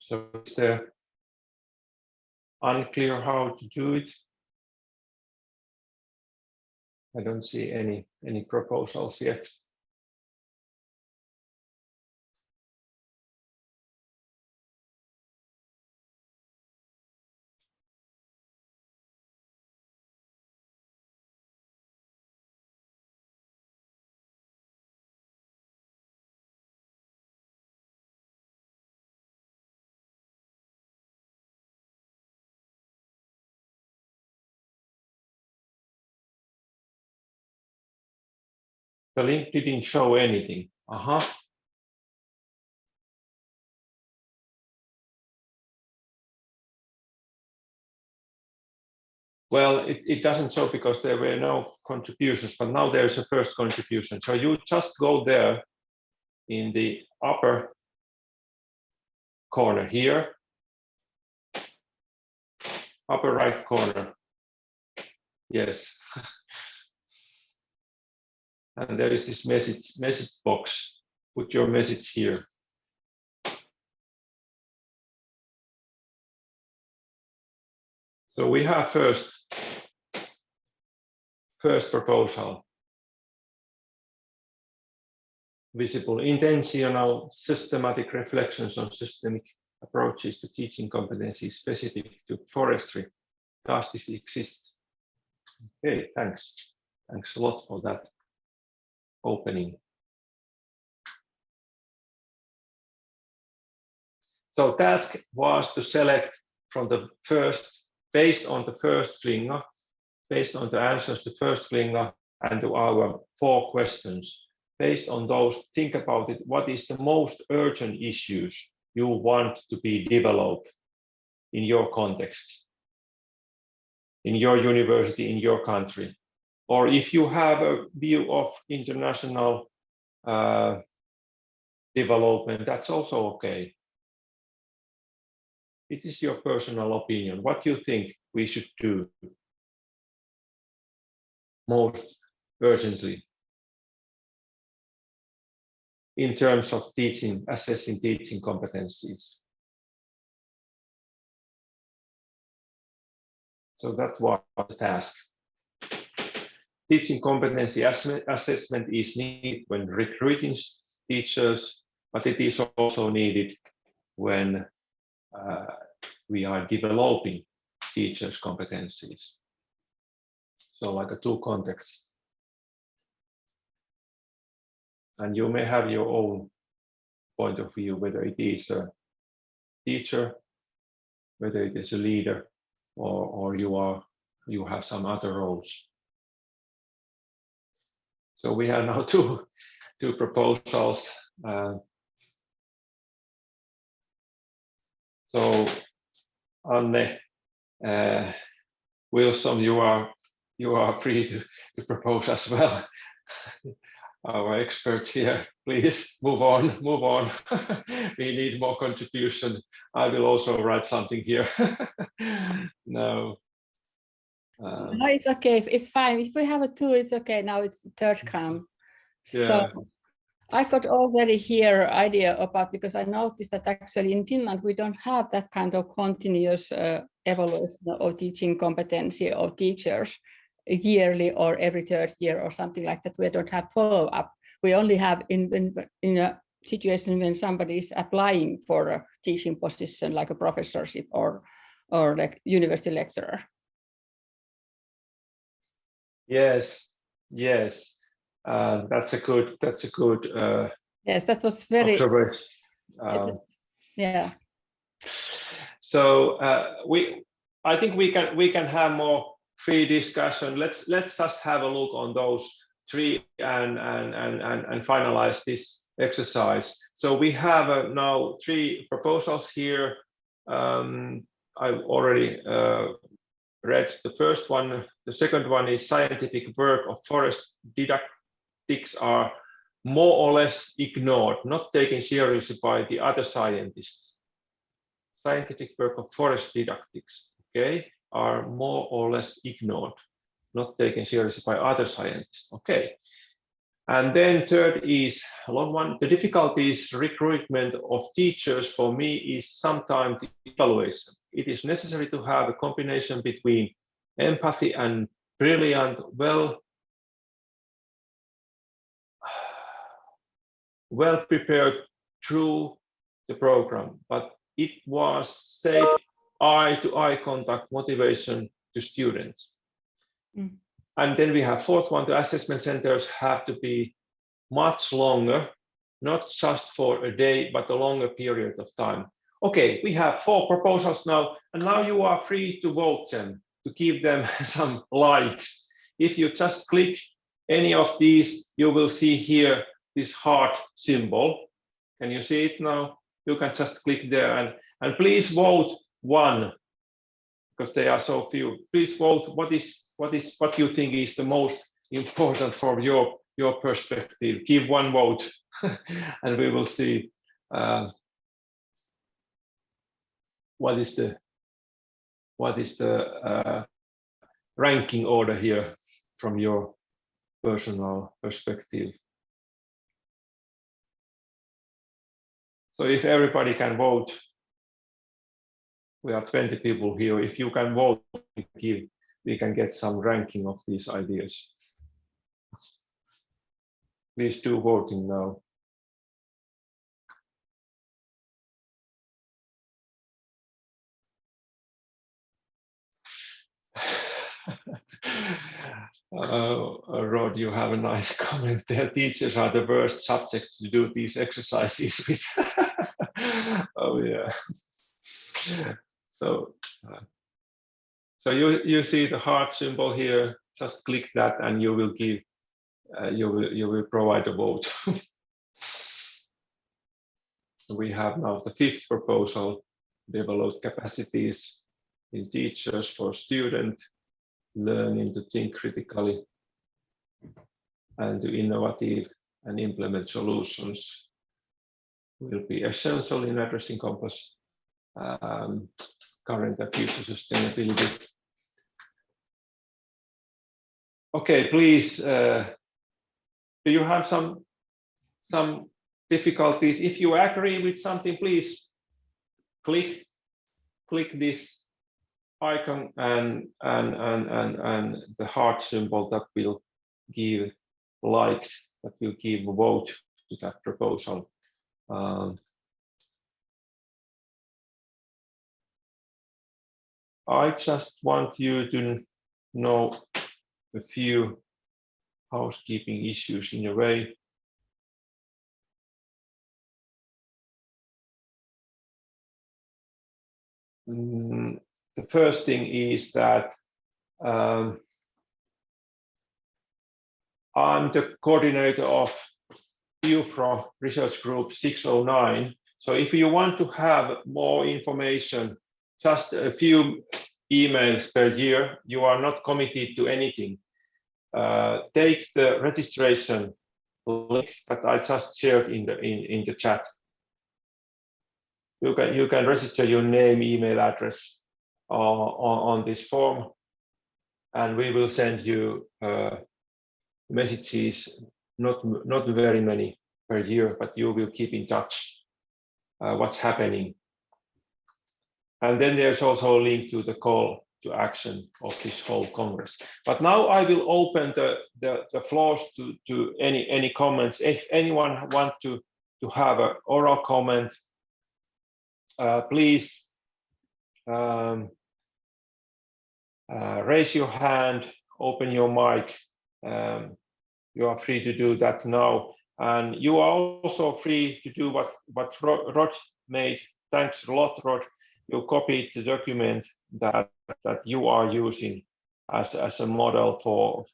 So is there unclear how to do it? I don't see any proposals yet. The link didn't show anything. Well, it doesn't show because there were no contributions, but now there's a first contribution. So you just go there in the upper corner here, upper right corner. Yes. And there is this message box. Put your message here. So we have first proposal. Visible intentional systematic reflections on systemic approaches to teaching competencies specific to forestry. Does this exist? Okay, thanks. Thanks a lot for that opening. So task was to select from the first based on the first flinga, based on the answers to first flinga and to our 4 questions. Based on those, think about it. What is the most urgent issues you want to be developed in your context, in your university, in your country? Or if you have a view of international development, that's also okay. It is your personal opinion. What you think we should do most urgently in terms of teaching, assessing teaching competencies. So that was the task. Teaching competency assessment is needed when recruiting teachers, but it is also needed when we are developing teachers' competencies. So like a 2 contexts. And you may have your own point of view, whether it is a teacher, whether it is a leader, or you have some other roles. So we have now two proposals. So Anne, Wilson, you are free to propose as well. Our experts here, please move on. We need more contribution. I will also write something here. No. No, it's okay. It's fine. If we have a 2, it's okay. Now it's the 3rd come. Yeah. So I got already here idea about, because I noticed that actually in Finland we don't have that kind of continuous evaluation of teaching competency of teachers yearly or every 3rd year or something like that. We don't have follow-up. We only have in a situation when somebody is applying for a teaching position like a professorship or like university lecturer. Yes. That's a good. Yes, that was very. Observation. Yeah. So I think we can have more free discussion. Let's just have a look on those 3 and finalize this exercise. So we have now 3 proposals here. I've already read the first one. The second one is scientific work of forest didactics are more or less ignored, not taken seriously by the other scientists. Scientific work of forest didactics, okay, are more or less ignored, not taken seriously by other scientists, okay. And then third is a long one. The difficulties recruitment of teachers for me is sometimes evaluation. It is necessary to have a combination between empathy and brilliant, well prepared through the program, but it was said eye-to-eye contact motivation to students. And then we have 4th one, the assessment centers have to be much longer, not just for a day, but a longer period of time. Okay, we have 4 proposals now, and now you are free to vote them, to give them some likes. If you just click any of these, you will see here this heart symbol. Can you see it now? You can just click there and please vote 1, because they are so few. Please vote what you think is the most important from your perspective. Give 1 vote and we will see what is the ranking order here from your personal perspective. So if everybody can vote, we are 20 people here. If you can vote, we can get some ranking of these ideas. Please do voting now. Rod, you have a nice comment there. Teachers are the worst subjects to do these exercises with. Oh yeah. So So you see the heart symbol here. Just click that, and you will give you will provide a vote. We have now the 5th proposal: develop capacities in teachers for student learning to think critically and to innovative and implement solutions will be essential in addressing complex current and future sustainability. Okay, please, do you have some difficulties? If you agree with something, please click this icon and the heart symbol that will give likes, that will give a vote to that proposal. I just want you to know a few housekeeping issues in a way. The first thing is that I'm the coordinator of IUFRO Research Group 609. So if you want to have more information, just a few emails per year, you are not committed to anything. Take the registration link that I just shared in the chat. You can register your name, email address on this form, and we will send you messages, not very many per year, but you will keep in touch what's happening. And then there's also a link to the call to action of this whole Congress. But now I will open the floors to any comments. If anyone wants to have an oral comment, please raise your hand, open your mic. You are free to do that now. And you are also free to do what Rod made. Thanks a lot, Rod. You copied the document that you are using as a model for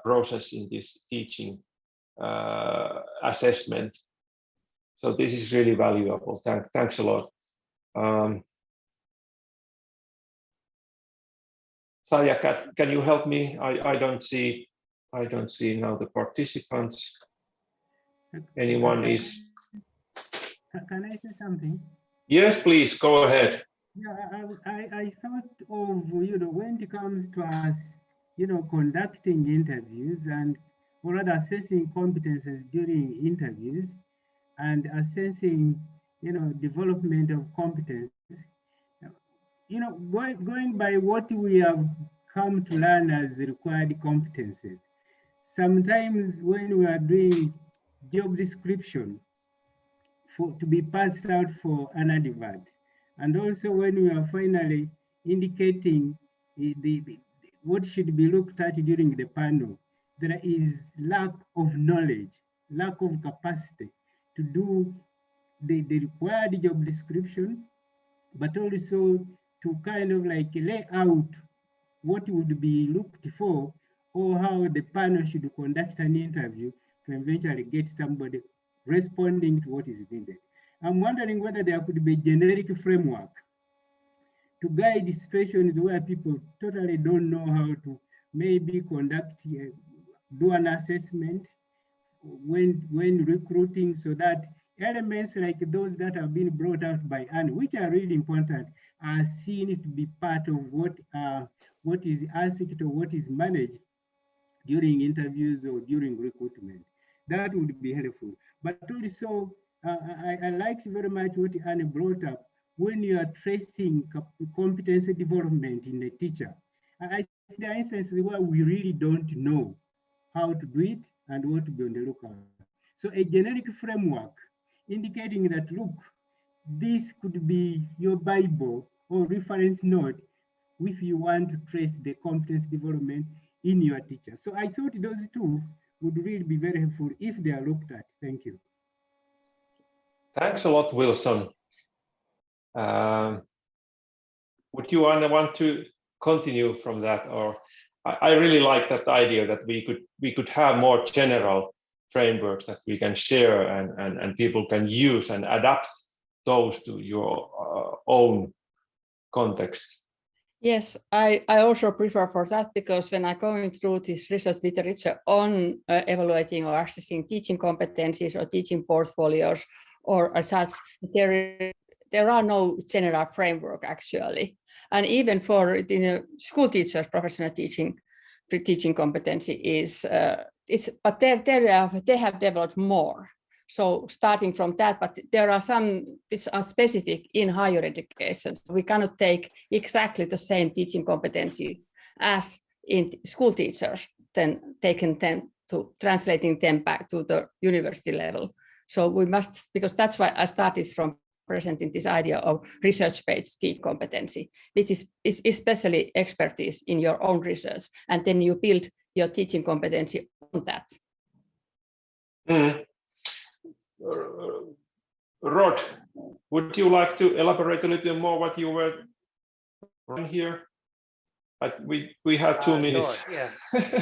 processing this teaching assessment. So this is really valuable. Thanks a lot. Saya, can you help me? I don't see now the participants. Anyone is? Can I say something? Yes, please go ahead. Yeah, I thought of, when it comes to us, conducting interviews and or rather assessing competences during interviews and assessing, development of competences, going by what we have come to learn as required competences. Sometimes when we are doing job description to be passed out for an advert, and also when we are finally indicating what should be looked at during the panel, there is lack of knowledge, lack of capacity to do the required job description, but also to kind of like lay out what would be looked for or how the panel should conduct an interview to eventually get somebody responding to what is needed. I'm wondering whether there could be a generic framework to guide situations where people totally don't know how to maybe conduct, do an assessment when recruiting, so that elements like those that have been brought out by Anne, which are really important, are seen to be part of what is asked or what is managed during interviews or during recruitment. That would be helpful. But also, I liked very much what Anne brought up when you are tracing competency development in a teacher. I see the instances where we really don't know how to do it and what to be on the lookout. So a generic framework indicating that, look, this could be your Bible or reference note if you want to trace the competence development in your teacher. So I thought those two would really be very helpful if they are looked at. Thank you. Thanks a lot, Wilson. Would you want to continue from that, or I really like that idea that we could have more general frameworks that we can share and people can use and adapt those to your own context. Yes, I also prefer for that, because when I'm going through this research literature on evaluating or assessing teaching competencies or teaching portfolios or such, there are no general framework actually. And even for school teachers, professional teaching competency is, but they have developed more. So starting from that, but there are some which are specific in higher education. We cannot take exactly the same teaching competencies as in school teachers, then taking them to translating them back to the university level. So we must, because that's why I started from presenting this idea of research-based teaching competency, which is especially expertise in your own research, and then you build your teaching competency on that. Rod, would you like to elaborate a little more what you were on here? We have 2 minutes. Sure,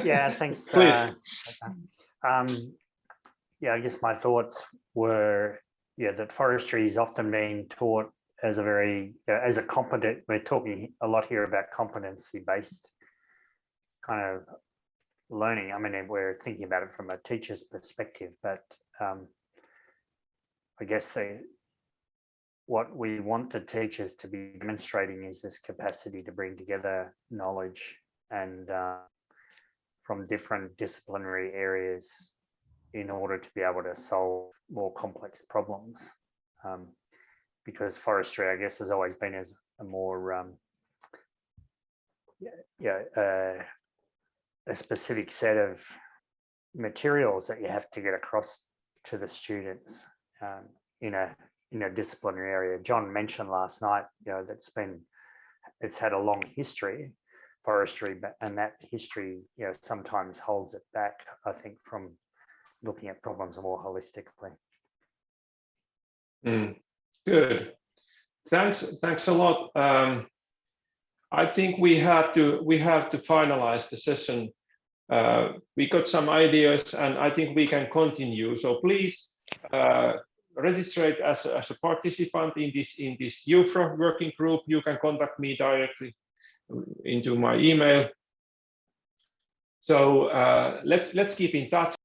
yeah, thanks. Yeah, I guess my thoughts were, that forestry is often being taught as a very, as a competent, we're talking a lot here about competency-based kind of learning. I mean, we're thinking about it from a teacher's perspective, but I guess what we want the teachers to be demonstrating is this capacity to bring together knowledge and from different disciplinary areas in order to be able to solve more complex problems. Because forestry, I guess, has always been as a more a specific set of materials that you have to get across to the students in a disciplinary area. John mentioned last night, it's had a long history, forestry, and that history, sometimes holds it back, I think, from looking at problems more holistically. Good, thanks a lot. I think we have to finalize the session. We got some ideas, and I think we can continue. So please register as a participant in this IUFRO working group. You can contact me directly into my email. So let's keep in touch.